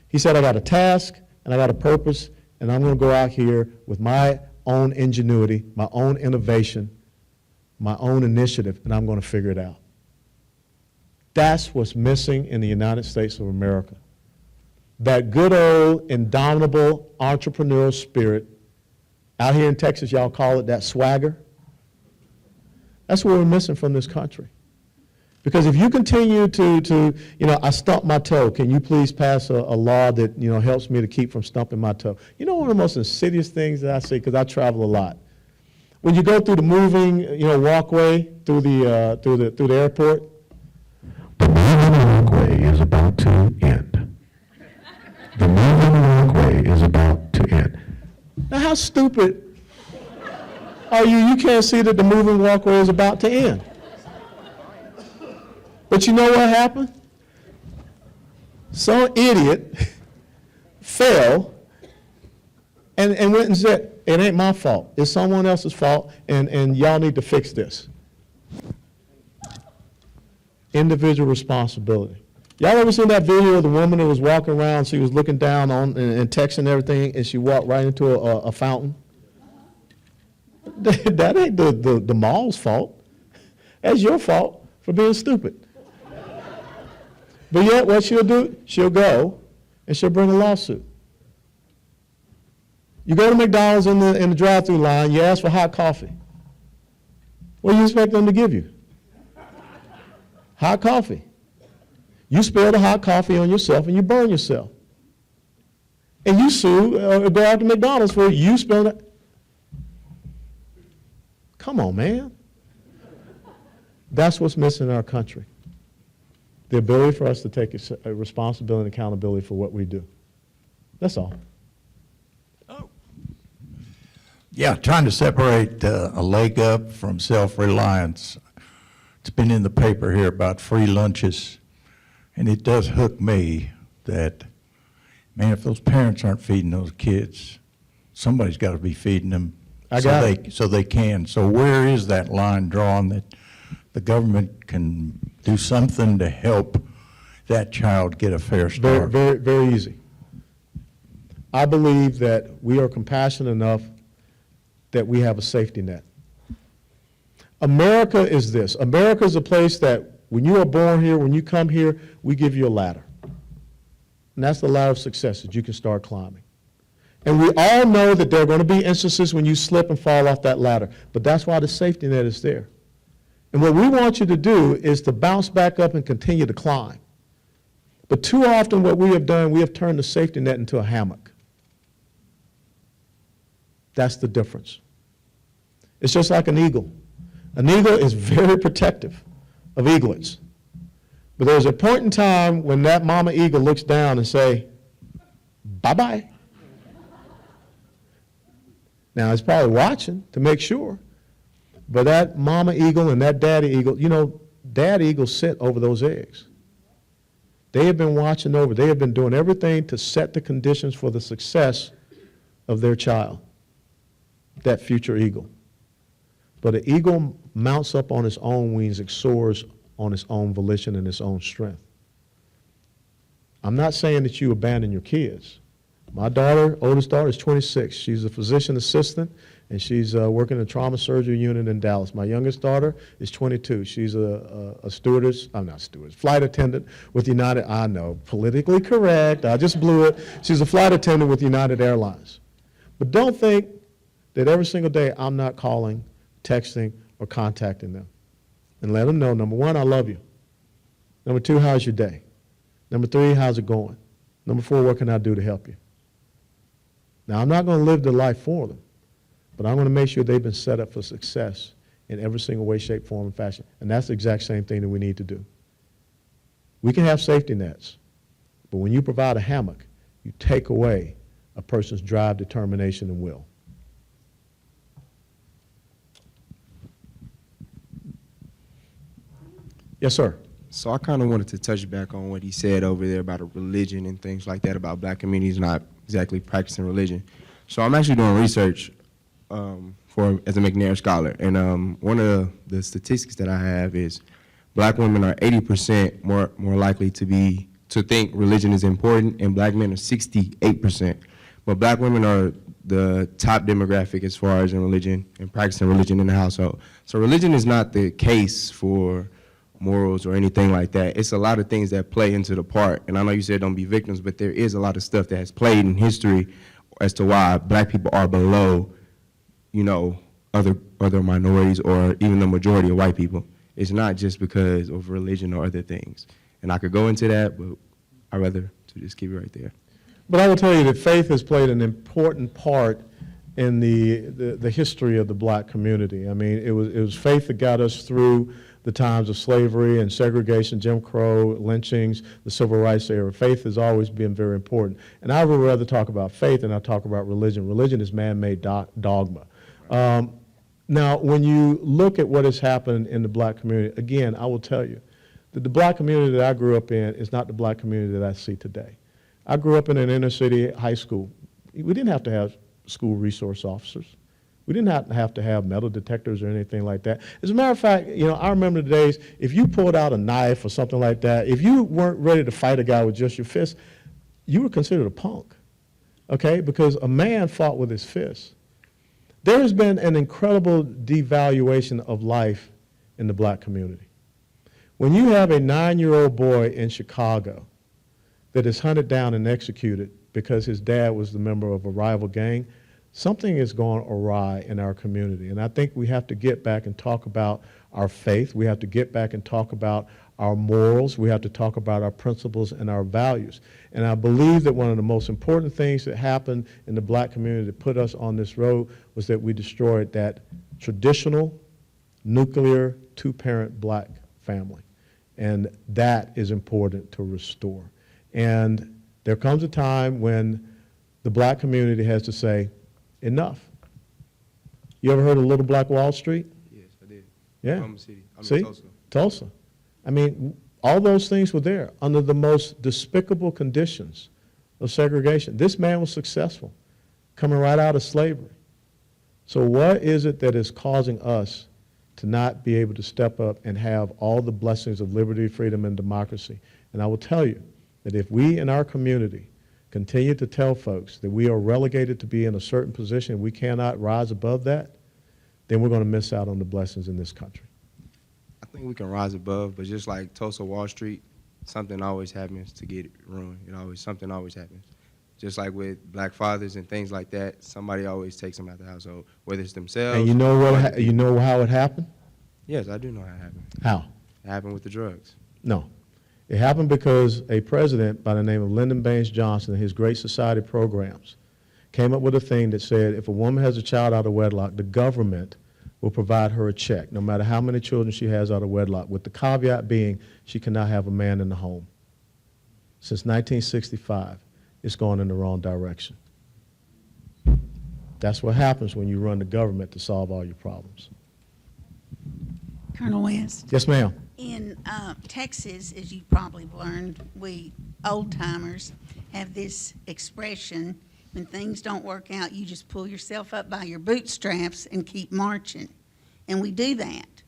He said, I got a task and I got a purpose, and I'm going to go out here with my own ingenuity, my own innovation, my own initiative, and I'm going to figure it out. That's what's missing in the United States of America. That good old indomitable entrepreneurial spirit. Out here in Texas, y'all call it that swagger. That's what we're missing from this country. Because if you continue to I stumped my toe, can you please pass a law that, helps me to keep from stumping my toe? You know one of the most insidious things that I see, because I travel a lot. When you go through the moving, walkway through the airport, the moving walkway is about to end. The moving walkway is about to end. Now, how stupid are you? You can't see that the moving walkway is about to end. But you know what happened? Some idiot fell and went and said, it ain't my fault. It's someone else's fault, and y'all need to fix this. Individual responsibility. Y'all ever seen that video of the woman that was walking around, she was looking down on and texting everything, and she walked right into a fountain? That ain't the mall's fault. That's your fault for being stupid. But yet, what she'll do, she'll go and she'll bring a lawsuit. You go to McDonald's in the drive-through line, you ask for hot coffee. What do you expect them to give you? Hot coffee. You spill the hot coffee on yourself and you burn yourself. And you sue or go out to McDonald's for you spilling it. Come on, man. That's what's missing in our country. The ability for us to take a responsibility and accountability for what we do. That's all. Yeah, trying to separate a leg up from self-reliance. It's been in the paper here about free lunches, and it does hook me that, man, if those parents aren't feeding those kids, somebody's got to be feeding them so they can. So where is that line drawn that the government can do something to help that child get a fair start? Very, very easy. I believe that we are compassionate enough that we have a safety net. America is this. America is a place that when you are born here, when you come here, we give you a ladder. And that's the ladder of success that you can start climbing. And we all know that there are going to be instances when you slip and fall off that ladder. But that's why the safety net is there. And what we want you to do is to bounce back up and continue to climb. But too often what we have done, we have turned the safety net into a hammock. That's the difference. It's just like an eagle. An eagle is very protective of eaglets. But there's a point in time when that mama eagle looks down and say, bye-bye. Now, it's probably watching to make sure. But that mama eagle and that daddy eagle, dad eagles sit over those eggs. They have been watching over. They have been doing everything to set the conditions for the success of their child, that future eagle. But an eagle mounts up on its own wings and soars on its own volition and its own strength. I'm not saying that you abandon your kids. My daughter, oldest daughter, is 26. She's a physician assistant, and she's working in a trauma surgery unit in Dallas. My youngest daughter is 22. She's a stewardess, I'm not stewardess, flight attendant with United, I know, politically correct, I just blew it. She's a flight attendant with United Airlines. But don't think that every single day I'm not calling, texting, or contacting them. And let them know, number one, I love you. Number two, how's your day? Number three, how's it going? Number four, what can I do to help you? Now, I'm not going to live the life for them, but I'm going to make sure they've been set up for success in every single way, shape, form, and fashion. And that's the exact same thing that we need to do. We can have safety nets, but when you provide a hammock, you take away a person's drive, determination, and will. Yes, sir. So I kind of wanted to touch back on what he said over there about a religion and things like that, about black communities not exactly practicing religion. So I'm actually doing research as a McNair scholar, and one of the statistics that I have is black women are 80% more likely to think religion is important, and black men are 68%. But black women are the top demographic as far as in religion and practicing religion in the household. So religion is not the case for morals or anything like that. It's a lot of things that play into the part. And I know you said don't be victims, but there is a lot of stuff that has played in history as to why black people are below, you know, other minorities or even the majority of white people. It's not just because of religion or other things. And I could go into that, but I'd rather to just keep it right there. But I will tell you that faith has played an important part in the history of the black community. I mean, it was faith that got us through the times of slavery and segregation, Jim Crow, lynchings, the civil rights era. Faith has always been very important. And I would rather talk about faith than I talk about religion. Religion is man-made dogma. Now, when you look at what has happened in the black community, again, I will tell you that the black community that I grew up in is not the black community that I see today. I grew up in an inner city high school. We didn't have to have school resource officers. We didn't have to have metal detectors or anything like that. As a matter of fact, you know, I remember the days, if you pulled out a knife or something like that, if you weren't ready to fight a guy with just your fist, you were considered a punk, okay? Because a man fought with his fists. There has been an incredible devaluation of life in the black community. When you have a 9-year-old boy in Chicago that is hunted down and executed because his dad was the member of a rival gang, something is going awry in our community. And I think we have to get back and talk about our faith. We have to get back and talk about our morals. We have to talk about our principles and our values. And I believe that one of the most important things that happened in the black community that put us on this road was that we destroyed that traditional, nuclear, two-parent black family. And that is important to restore. And there comes a time when the black community has to say, enough. You ever heard of Little Black Wall Street? Yes, I did. Yeah. Oklahoma City. See? Tulsa. Tulsa. I mean, all those things were there under the most despicable conditions of segregation. This man was successful, coming right out of slavery. So what is it that is causing us to not be able to step up and have all the blessings of liberty, freedom, and democracy? And I will tell you that if we in our community continue to tell folks that we are relegated to be in a certain position, we cannot rise above that, then we're going to miss out on the blessings in this country. I think we can rise above, but just like Tulsa Wall Street, something always happens to get it ruined. Something always happens. Just like with black fathers and things like that, somebody always takes them out the household, whether it's themselves. And you know what? You know how it happened? Yes, I do know how it happened. How? It happened with the drugs. No. It happened because a president by the name of Lyndon Baines Johnson and his Great Society programs came up with a thing that said if a woman has a child out of wedlock, the government will provide her a check, no matter how many children she has out of wedlock, with the caveat being she cannot have a man in the home. Since 1965, it's gone in the wrong direction. That's what happens when you run the government to solve all your problems. Colonel West, Yes, ma'am. in Texas, as you probably have learned, we old-timers have this expression, when things don't work out, you just pull yourself up by your bootstraps and keep marching. And we do that.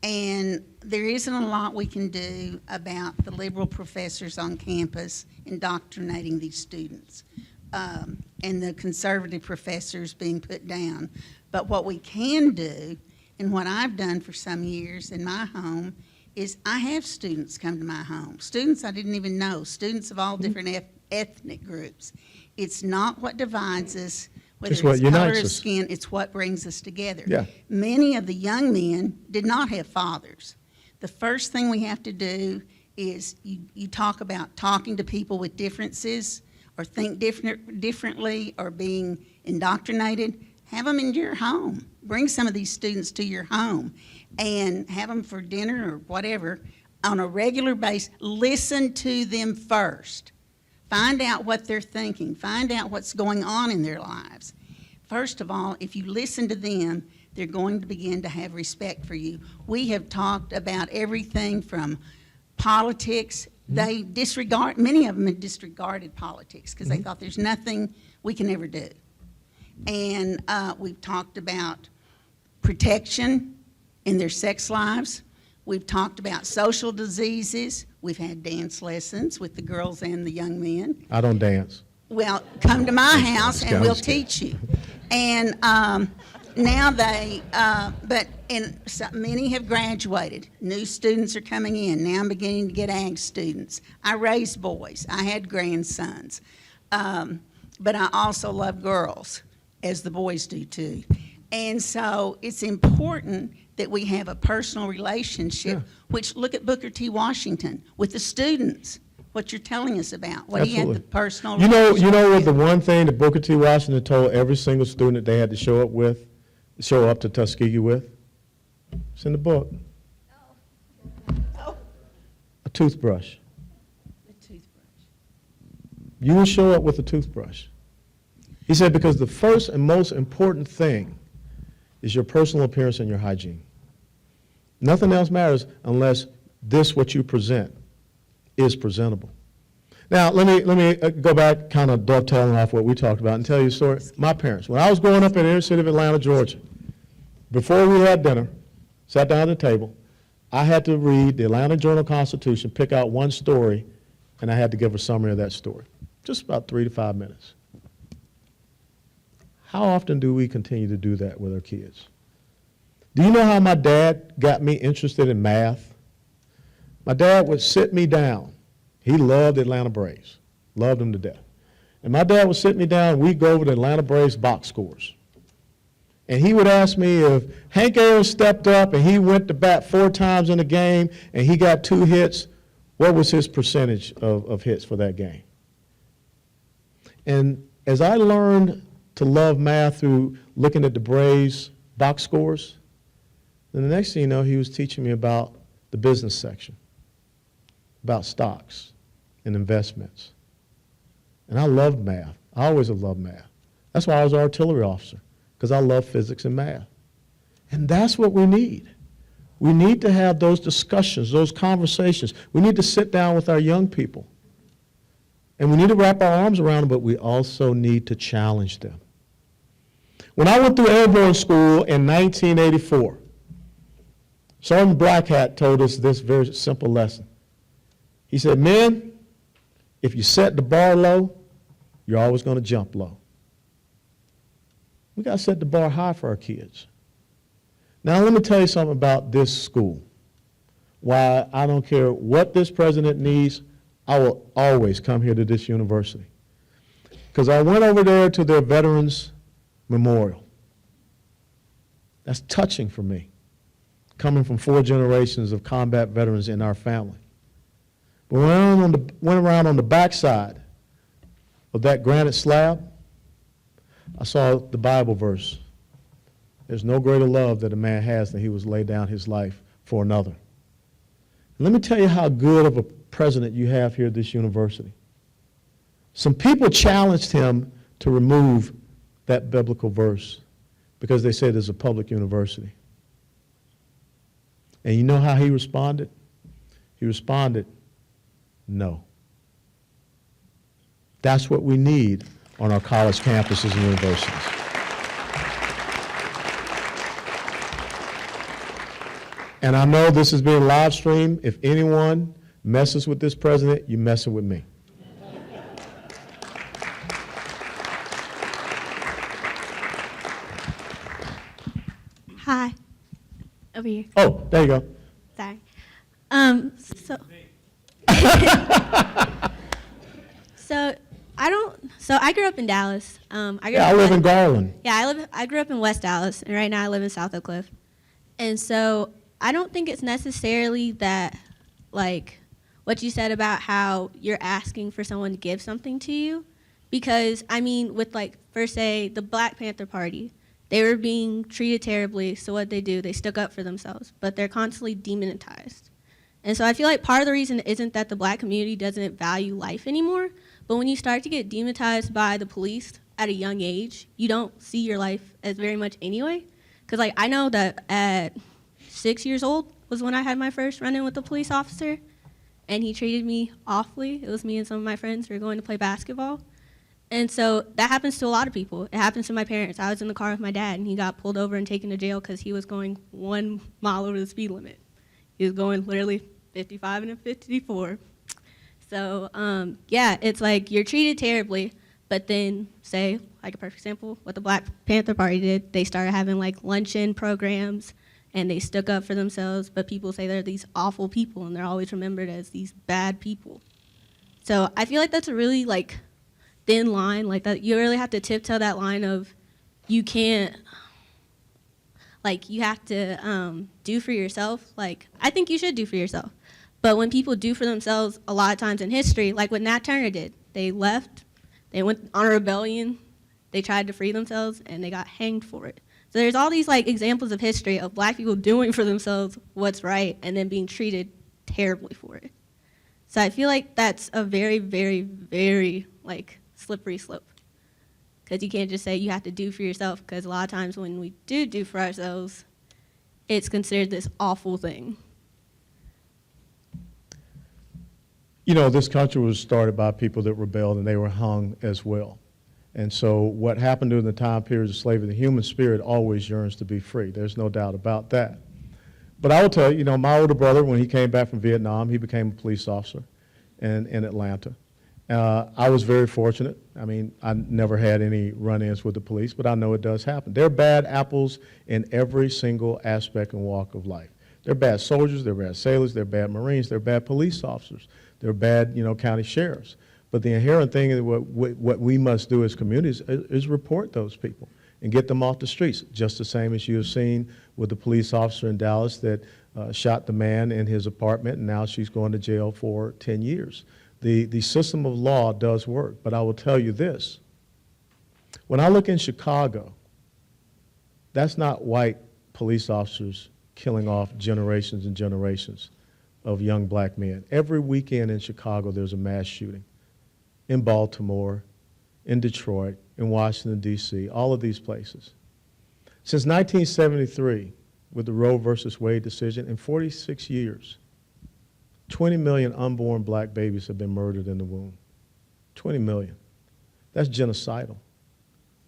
And there isn't a lot we can do about the liberal professors on campus indoctrinating these students and the conservative professors being put down. But what we can do, and what I've done for some years in my home, is I have students come to my home, students I didn't even know, students of all different ethnic groups. It's not what divides us, whether It's what it's unites color of us. skin, it's what brings us together. Yeah. Many of the young men did not have fathers. The first thing we have to do is you talk about talking to people with differences or think differently or being indoctrinated. Have them in your home. Bring some of these students to your home and have them for dinner or whatever on a regular basis. Listen to them first. Find out what they're thinking. Find out what's going on in their lives. First of all, if you listen to them, they're going to begin to have respect for you. We have talked about everything from politics. They disregard, many of them have disregarded politics because they thought there's nothing we can ever do. And we've talked about protection in their sex lives. We've talked about social diseases. We've had dance lessons with the girls and the young men. I don't dance. Well, come to my house and we'll Sounds good. teach you. And now many have graduated. New students are coming in. Now I'm beginning to get ag students. I raised boys. I had grandsons. But I also love girls, as the boys do too. And so it's important that we have a personal relationship, which, look at Booker T. Washington with the students, what you're telling us about, what he had the Absolutely. personal You know what relationship the with. one thing that Booker T. Washington told every single student they had to show up to Tuskegee with? It's in the book. A toothbrush. The toothbrush. You will show up with a toothbrush. He said, because the first and most important thing is your personal appearance and your hygiene. Nothing else matters unless what you present is presentable. Now, let me go back, kind of dovetailing off what we talked about, and tell you a story. My parents, when I was growing up in the inner city of Atlanta, Georgia, before we had dinner, sat down at the table, I had to read the Atlanta Journal-Constitution, pick out one story, and I had to give a summary of that story. Just about 3 to 5 minutes. How often do we continue to do that with our kids? Do you know how my dad got me interested in math? My dad would sit me down. He loved the Atlanta Braves, loved them to death. And my dad would sit me down, we'd go over the Atlanta Braves box scores. And he would ask me if Hank Aaron stepped up and he went to bat 4 times in a game and he got 2 hits, what was his percentage of hits for that game? And as I learned to love math through looking at the Braves box scores, then the next thing you know, he was teaching me about the business section, about stocks and investments. And I loved math. I always have loved math. That's why I was an artillery officer, because I love physics and math. And that's what we need. We need to have those discussions, those conversations. We need to sit down with our young people. And we need to wrap our arms around them, but we also need to challenge them. When I went through airborne school in 1984, Sergeant Blackhat told us this very simple lesson. He said, men, if you set the bar low, you're always going to jump low. We got to set the bar high for our kids. Now, let me tell you something about this school. Why I don't care what this president needs, I will always come here to this university. Because I went over there to their Veterans Memorial. That's touching for me, coming from 4 generations of combat veterans in our family. But when I went around on the backside of that granite slab, I saw the Bible verse. There's no greater love that a man has than he was lay down his life for another. And let me tell you how good of a president you have here at this university. Some people challenged him to remove that biblical verse because they said it's a public university. And you know how he responded? He responded, no. That's what we need on our college campuses and universities. And I know this is being live streamed. If anyone messes with this president, you're messing with me. Hi. Over here. Oh, there you go. Sorry. So I grew up in Dallas. Yeah, I live in Garland. Yeah, I grew up in West Dallas, and right now I live in South Oak Cliff. And so I don't think it's necessarily that, like, what you said about how you're asking for someone to give something to you. Because, I mean, with, like, for say, the Black Panther Party, they were being treated terribly, so what they do, they stuck up for themselves, but they're constantly demonetized. And so I feel like part of the reason isn't that the black community doesn't value life anymore, but when you start to get demonetized by the police at a young age, you don't see your life as very much anyway. Because, like, I know that at 6 years old was when I had my first run-in with a police officer, and he treated me awfully. It was me and some of my friends. We were going to play basketball. And so that happens to a lot of people. It happens to my parents. I was in the car with my dad, and he got pulled over and taken to jail because he was going 1 mile over the speed limit. He was going literally 55 and a 54. So, yeah, it's like you're treated terribly, but then, say, like a perfect example, what the Black Panther Party did, they started having like luncheon programs, and they stuck up for themselves, but people say they're these awful people, and they're always remembered as these bad people. So I feel like that's a really like thin line, like that you really have to tiptoe that line of you can't, like you have to do for yourself. Like I think you should do for yourself. But when people do for themselves, a lot of times in history, like what Nat Turner did, they left, they went on a rebellion, they tried to free themselves, and they got hanged for it. So there's all these like examples of history of black people doing for themselves what's right and then being treated terribly for it. So I feel like that's a very, very, very like slippery slope. Because you can't just say you have to do for yourself, because a lot of times when we do for ourselves, it's considered this awful thing. You know, this country was started by people that rebelled, and they were hung as well. And so what happened during the time period of slavery, the human spirit always yearns to be free. There's no doubt about that. But I will tell you, you know, my older brother, when he came back from Vietnam, he became a police officer in Atlanta. I was very fortunate. I mean, I never had any run-ins with the police, but I know it does happen. There are bad apples in every single aspect and walk of life. They're bad soldiers, they're bad sailors, they're bad Marines, they're bad police officers, they're bad, you know, county sheriffs. But the inherent thing is what we must do as communities is report those people and get them off the streets, just the same as you have seen with the police officer in Dallas that shot the man in his apartment, and now she's going to jail for 10 years. The system of law does work, but I will tell you this. When I look in Chicago, that's not white police officers killing off generations and generations of young black men. Every weekend in Chicago, there's a mass shooting. In Baltimore, in Detroit, in Washington, D.C., all of these places. Since 1973, with the Roe versus Wade decision, in 46 years, 20 million unborn black babies have been murdered in the womb. 20 million. That's genocidal.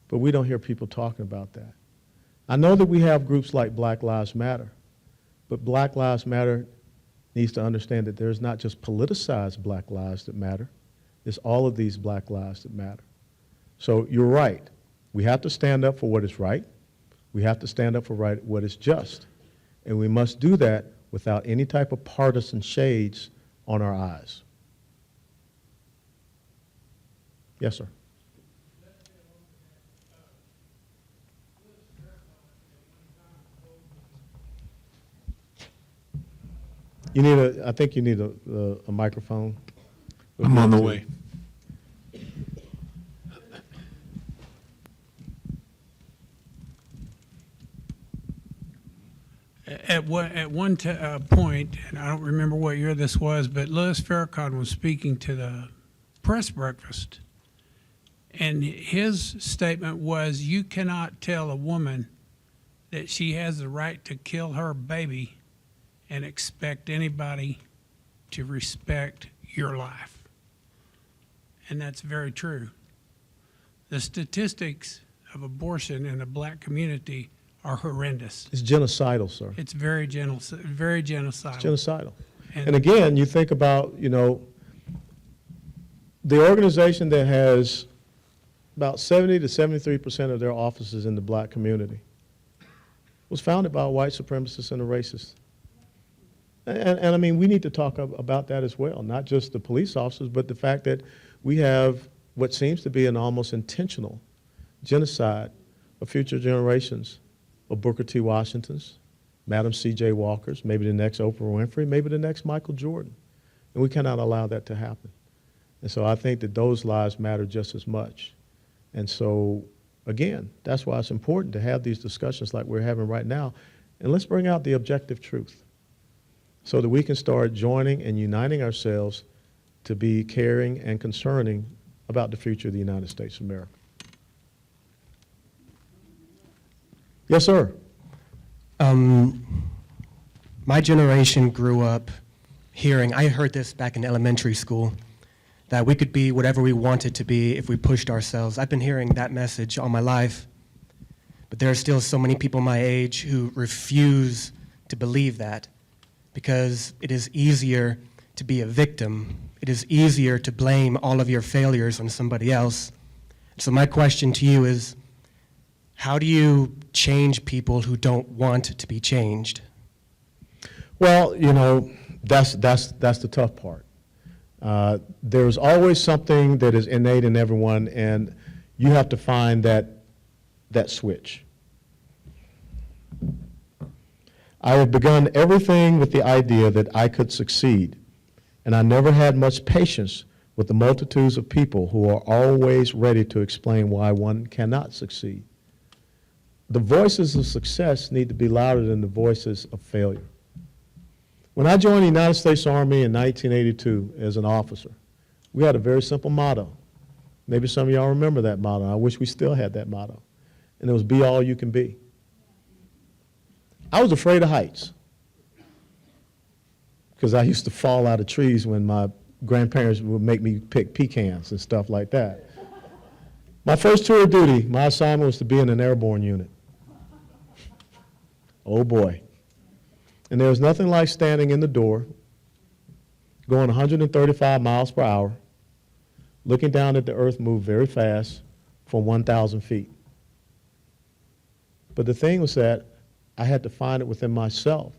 But we don't hear people talking about that. I know that we have groups like Black Lives Matter, but Black Lives Matter needs to understand that there's not just politicized black lives that matter. It's all of these black lives that matter. So you're right. We have to stand up for what is right. We have to stand up for what is just. And we must do that without any type of partisan shades on our eyes. Yes, sir. You need I think you need a microphone. I'm on the way. At one point, and I don't remember what year this was, but Louis Farrakhan was speaking to the press breakfast, and his statement was, you cannot tell a woman that she has the right to kill her baby and expect anybody to respect your life. And that's very true. The statistics of abortion in the black community are horrendous. It's genocidal, sir. It's very genocidal. It's genocidal. And again, you think about, you know, the organization that has about 70 to 73% of their offices in the black community was founded by white supremacists and a racist. And I mean, we need to talk about that as well, not just the police officers, but the fact that we have what seems to be an almost intentional genocide of future generations of Booker T. Washingtons, Madam C.J. Walkers, maybe the next Oprah Winfrey, maybe the next Michael Jordan. And we cannot allow that to happen. And so I think that those lives matter just as much. And so, again, that's why it's important to have these discussions like we're having right now. And let's bring out the objective truth so that we can start joining and uniting ourselves to be caring and concerning about the future of the United States of America. Yes, sir. My generation grew up hearing, I heard this back in elementary school, that we could be whatever we wanted to be if we pushed ourselves. I've been hearing that message all my life, but there are still so many people my age who refuse to believe that because it is easier to be a victim. It is easier to blame all of your failures on somebody else. So my question to you is, how do you change people who don't want to be changed? Well, you know, that's the tough part. There's always something that is innate in everyone, and you have to find that switch. I have begun everything with the idea that I could succeed, and I never had much patience with the multitudes of people who are always ready to explain why one cannot succeed. The voices of success need to be louder than the voices of failure. When I joined the United States Army in 1982 as an officer, we had a very simple motto. Maybe some of y'all remember that motto. I wish we still had that motto. And it was be all you can be. I was afraid of heights because I used to fall out of trees when my grandparents would make me pick pecans and stuff like that. My first tour of duty, my assignment was to be in an airborne unit. Oh boy. And there was nothing like standing in the door, going 135 miles per hour, looking down at the earth move very fast from 1,000 feet. But the thing was that I had to find it within myself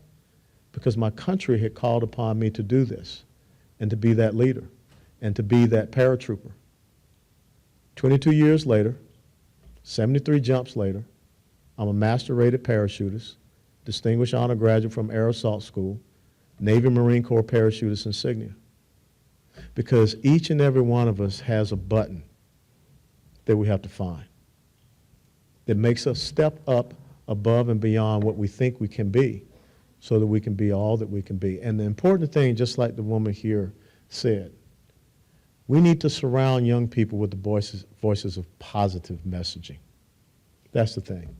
because my country had called upon me to do this and to be that leader and to be that paratrooper. 22 years later, 73 jumps later, I'm a master-rated parachutist, Distinguished Honor Graduate from Air Assault School, Navy Marine Corps parachutist insignia. Because each and every one of us has a button that we have to find that makes us step up above and beyond what we think we can be so that we can be all that we can be. And the important thing, just like the woman here said, we need to surround young people with the voices of positive messaging. That's the thing.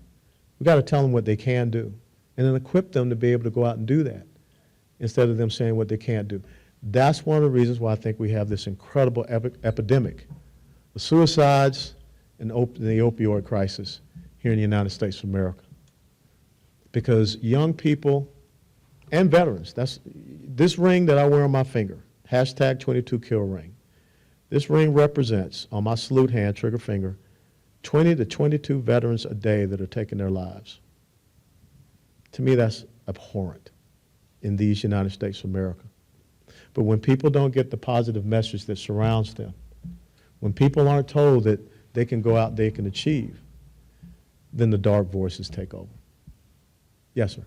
We've got to tell them what they can do and then equip them to be able to go out and do that instead of them saying what they can't do. That's one of the reasons why I think we have this incredible epidemic of suicides and the opioid crisis here in the United States of America. Because young people and veterans, this ring that I wear on my finger, #22kill ring, this ring represents, on my salute hand, trigger finger, 20 to 22 veterans a day that are taking their lives. To me, that's abhorrent in these United States of America. But when people don't get the positive message that surrounds them, when people aren't told that they can go out, they can achieve, then the dark voices take over. Yes, sir.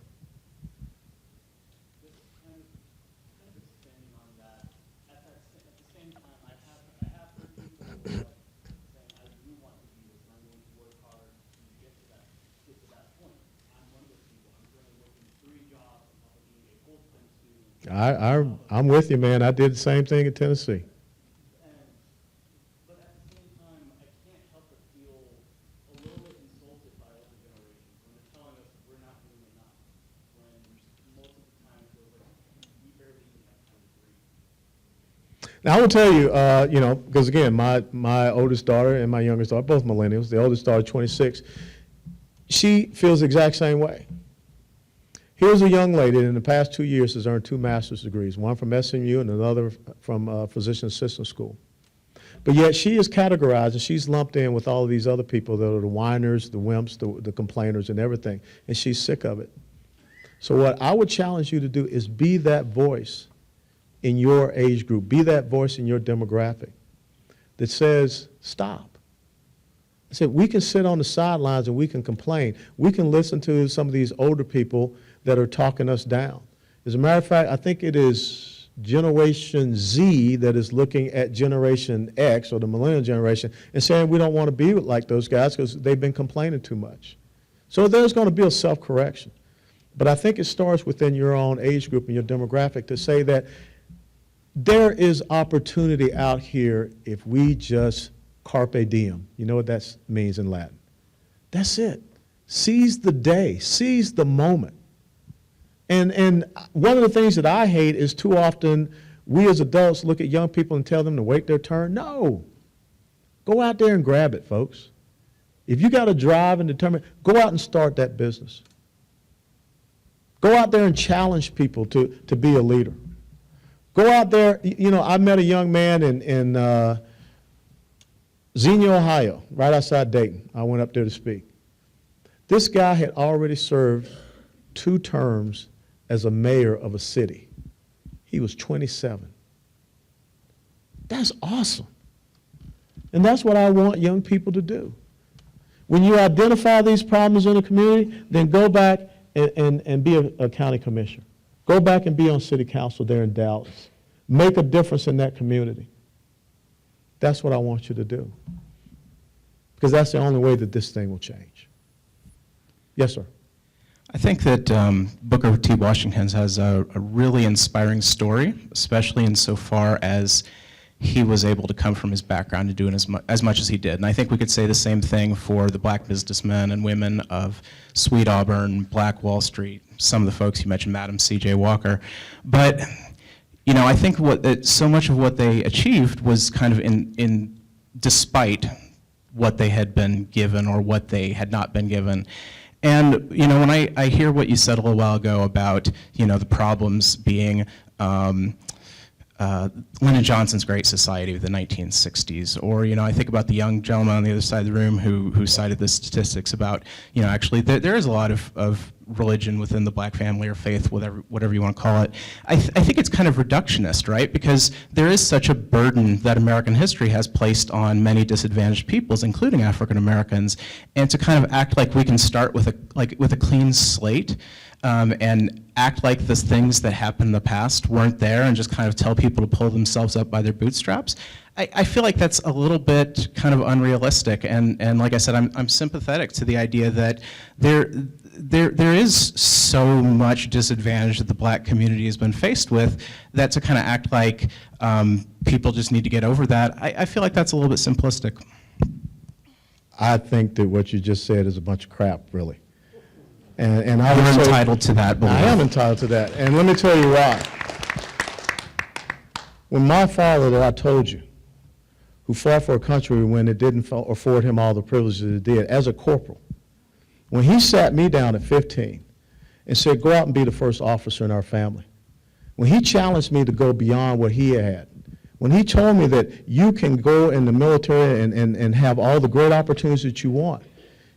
I'm with you, man. I did the same thing in Tennessee. But at the same time, I can't help but feel a little bit insulted by older generations when they're telling us we're not doing enough, when most of the time it feels like we barely even have time to breathe. Now, I will tell you, because again, my oldest daughter and my youngest daughter, both millennials, the oldest daughter, 26, she feels the exact same way. Here's a young lady that in the past 2 years has earned 2 master's degrees, one from SMU and another from Physician Assistant School. But yet she is categorized and she's lumped in with all of these other people that are the whiners, the wimps, the complainers and everything, and she's sick of it. So what I would challenge you to do is be that voice in your age group, be that voice in your demographic that says, stop. I said, we can sit on the sidelines and we can complain. We can listen to some of these older people that are talking us down. As a matter of fact, I think it is Generation Z that is looking at Generation X, or the millennial generation, and saying we don't want to be like those guys because they've been complaining too much. So there's going to be a self-correction. But I think it starts within your own age group and your demographic to say that there is opportunity out here if we just carpe diem. You know what that means in Latin? That's it. Seize the day. Seize the moment. And one of the things that I hate is too often we as adults look at young people and tell them to wait their turn? No. Go out there and grab it, folks. If you got to drive and determine, go out and start that business. Go out there and challenge people to be a leader. Go out there, you know, I met a young man in Xenia, Ohio, right outside Dayton. I went up there to speak. This guy had already served 2 terms as a mayor of a city. He was 27. That's awesome. And that's what I want young people to do. When you identify these problems in the community, then go back and be a county commissioner. Go back and be on city council there in Dallas. Make a difference in that community. That's what I want you to do. Because that's the only way that this thing will change. Yes, sir. I think that Booker T. Washington has a really inspiring story, especially insofar as he was able to come from his background and do as much as he did. And I think we could say the same thing for the black businessmen and women of Sweet Auburn, Black Wall Street, some of the folks you mentioned, Madam C.J. Walker. But, you know, I think so much of what they achieved was kind of in despite what they had been given or what they had not been given. And, you know, when I hear what you said a little while ago about, you know, the problems being Lyndon Johnson's Great Society of the 1960s, or, you know, I think about the young gentleman on the other side of the room who cited the statistics about, you know, actually there is a lot of religion within the black family or faith, whatever you want to call it. I think it's kind of reductionist, right? Because there is such a burden that American history has placed on many disadvantaged peoples, including African Americans, and to kind of act like we can start with a clean slate. And act like the things that happened in the past weren't there and just kind of tell people to pull themselves up by their bootstraps. I feel like that's a little bit kind of unrealistic. And like I said, I'm sympathetic to the idea that there is so much disadvantage that the black community has been faced with that to kind of act like people just need to get over that, I feel like that's a little bit simplistic. I think that what you just said is a bunch of crap, really. And I You're would say- entitled to that belief. I am entitled to that, and let me tell you why. When my father, that I told you, who fought for a country when it didn't afford him all the privileges it did, as a corporal, when he sat me down at 15 and said, go out and be the first officer in our family, when he challenged me to go beyond what he had, when he told me that you can go in the military and have all the great opportunities that you want,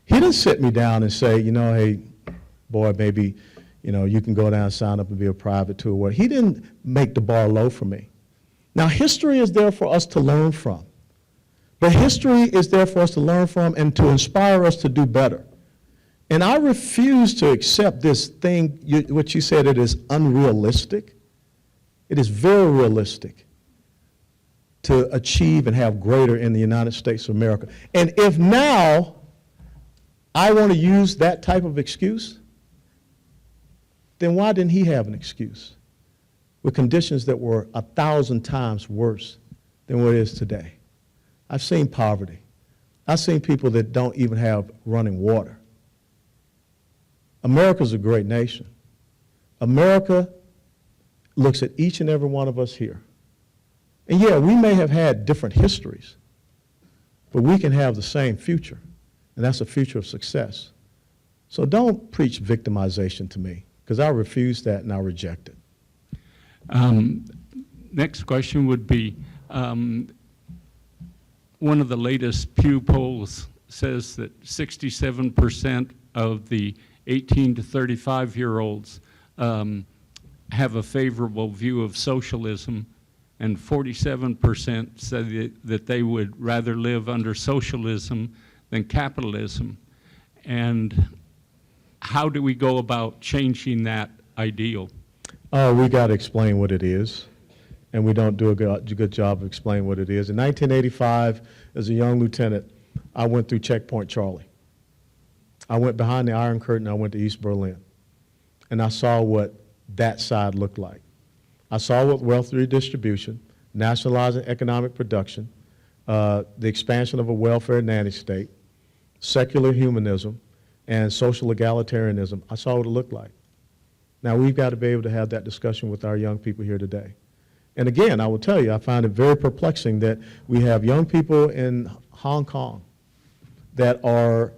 he didn't sit me down and say, you know, hey, boy, maybe, you know, you can go down and sign up and be a private too. Or he didn't make the bar low for me. Now, history is there for us to learn from. But history is there for us to learn from and to inspire us to do better. And I refuse to accept this thing, what you said, it is unrealistic. It is very realistic to achieve and have greater in the United States of America. And if now I want to use that type of excuse, then why didn't he have an excuse with conditions that were 1,000 times worse than what it is today? I've seen poverty. I've seen people that don't even have running water. America's a great nation. America looks at each and every one of us here. And yeah, we may have had different histories, but we can have the same future, and that's a future of success. So don't preach victimization to me, because I refuse that and I reject it. Next question would be, one of the latest Pew polls says that 67% of the 18 to 35-year-olds have a favorable view of socialism, and 47% said that they would rather live under socialism than capitalism. And how do we go about changing that ideal? We got to explain what it is, and we don't do a good job of explaining what it is. In 1985, as a young lieutenant, I went through Checkpoint Charlie. I went behind the Iron Curtain, I went to East Berlin, and I saw what that side looked like. I saw what wealth redistribution, nationalizing economic production, the expansion of a welfare nanny state, secular humanism, and social egalitarianism. I saw what it looked like. Now, we've got to be able to have that discussion with our young people here today. And again, I will tell you, I find it very perplexing that we have young people in Hong Kong that are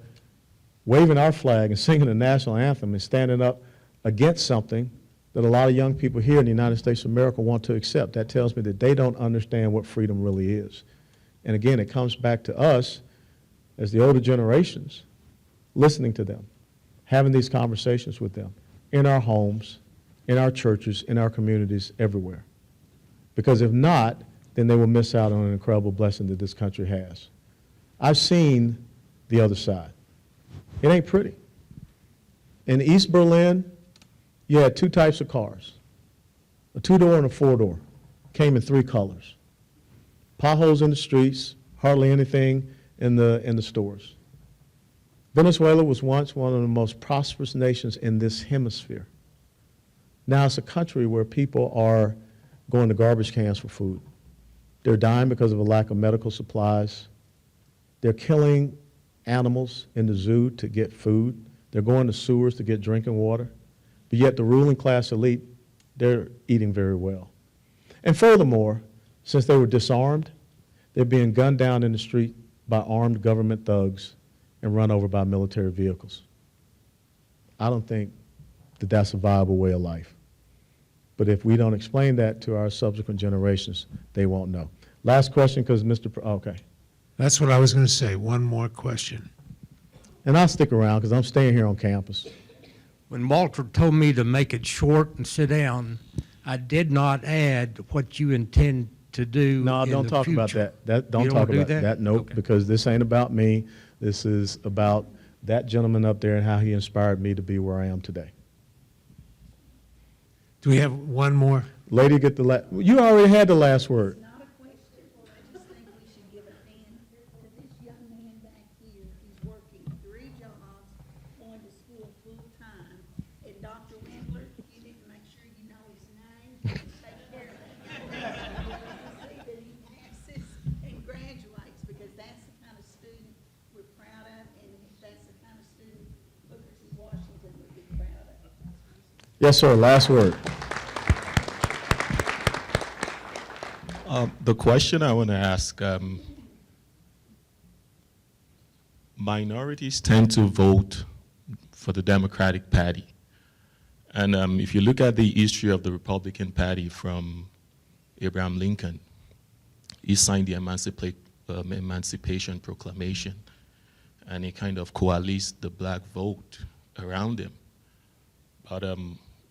waving our flag and singing the national anthem and standing up against something that a lot of young people here in the United States of America want to accept. That tells me that they don't understand what freedom really is. And again, it comes back to us as the older generations, listening to them, having these conversations with them in our homes, in our churches, in our communities, everywhere. Because if not, then they will miss out on an incredible blessing that this country has. I've seen the other side. It ain't pretty. In East Berlin, you had two types of cars, a two-door and a four-door, came in three colors. Potholes in the streets, hardly anything in the stores. Venezuela was once one of the most prosperous nations in this hemisphere. Now it's a country where people are going to garbage cans for food. They're dying because of a lack of medical supplies. They're killing animals in the zoo to get food. They're going to sewers to get drinking water. But yet the ruling class elite, they're eating very well. And furthermore, since they were disarmed, they're being gunned down in the street by armed government thugs and run over by military vehicles. I don't think that that's a viable way of life. But if we don't explain that to our subsequent generations, they won't know. Last question, because okay. That's what I was going to say. One more question. And I'll stick around because I'm staying here on campus. When Walter told me to make it short and sit down, I did not add what you intend to do No, in don't the talk about future. that. Don't You talk don't do about that? that. Nope, Okay. because this ain't about me. This is about that gentleman up there and how he inspired me to be where I am today. Do we have one more? Lady, get the last. You already had the last word. Not a question, I just think we should give a hand to this young man back here. He's working 3 jobs, going to school full-time. And Dr. Wendler, you need to make sure you know his name and take care of that. See that he passes and graduates, because that's the kind of student we're proud of, and that's the kind of student Booker T. Washington would be proud of. Yes, sir. Last word. The question I want to ask, minorities tend to vote for the Democratic Party. And if you look at the history of the Republican Party from Abraham Lincoln, he signed the Emancipation Proclamation, and he kind of coalesced the black vote around him. But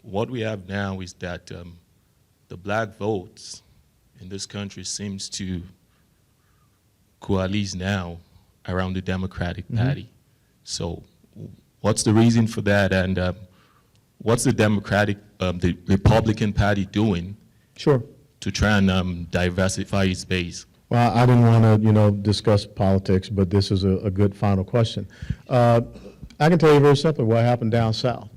what we have now is that the black votes in this country seems to coalesce now around the Democratic Party. So what's the reason for that, and what's the the Republican Party doing Sure. to try and diversify its base? Well, I didn't want to, discuss politics, but this is a good final question. I can tell you very simply what happened down south.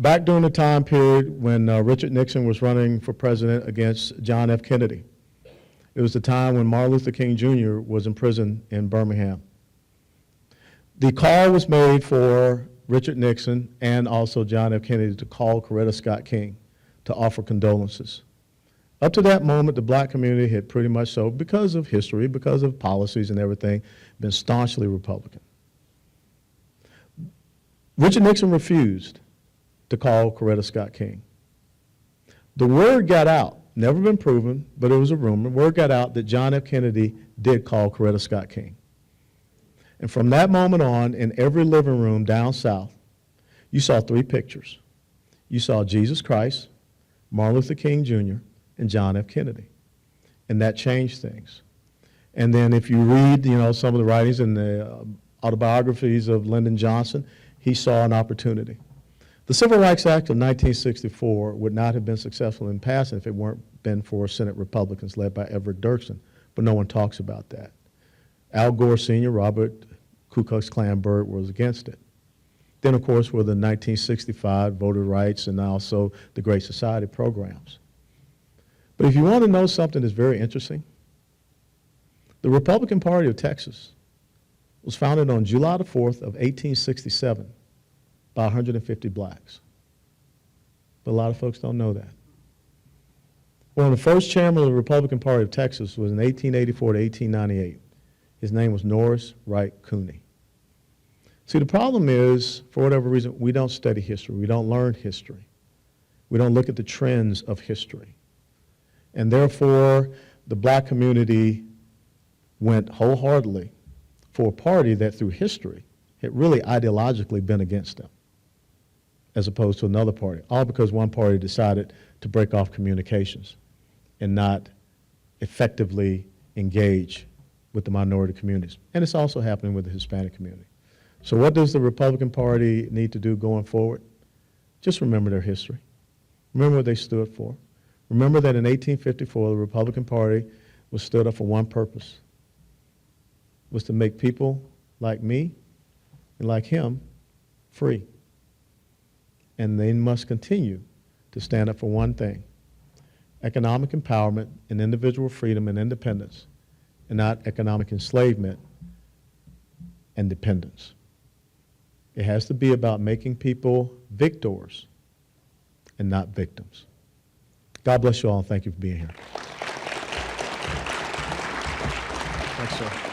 Back during the time period when Richard Nixon was running for president against John F. Kennedy, it was the time when Martin Luther King Jr. was in prison in Birmingham. The call was made for Richard Nixon and also John F. Kennedy to call Coretta Scott King to offer condolences. Up to that moment, the black community had pretty much so, because of history, because of policies and everything, been staunchly Republican. Richard Nixon refused to call Coretta Scott King. The word got out, never been proven, but it was a rumor, word got out that John F. Kennedy did call Coretta Scott King. And from that moment on, in every living room down south, you saw 3 pictures. You saw Jesus Christ, Martin Luther King Jr., and John F. Kennedy. And that changed things. And then if you read, some of the writings in the autobiographies of Lyndon Johnson, he saw an opportunity. The Civil Rights Act of 1964 would not have been successful in passing if it weren't been for Senate Republicans led by Everett Dirksen, but no one talks about that. Al Gore Sr., Robert Ku Klux Klan Byrd was against it. Then, of course, were the 1965 voter rights and also the Great Society programs. But if you want to know something that's very interesting, the Republican Party of Texas was founded on July the 4th of 1867 by 150 blacks. But a lot of folks don't know that. One of the first chairmen of the Republican Party of Texas was in 1884 to 1898. His name was Norris Wright Cooney. See, the problem is, for whatever reason, we don't study history. We don't learn history. We don't look at the trends of history. And therefore, the black community went wholeheartedly for a party that through history had really ideologically been against them, as opposed to another party, all because one party decided to break off communications and not effectively engage with the minority communities. And it's also happening with the Hispanic community. So what does the Republican Party need to do going forward? Just remember their history. Remember what they stood for. Remember that in 1854, the Republican Party was stood up for one purpose, was to make people like me and like him free. And they must continue to stand up for one thing, economic empowerment and individual freedom and independence, and not economic enslavement and dependence. It has to be about making people victors and not victims. God bless you all, and thank you for being here. Thanks, sir.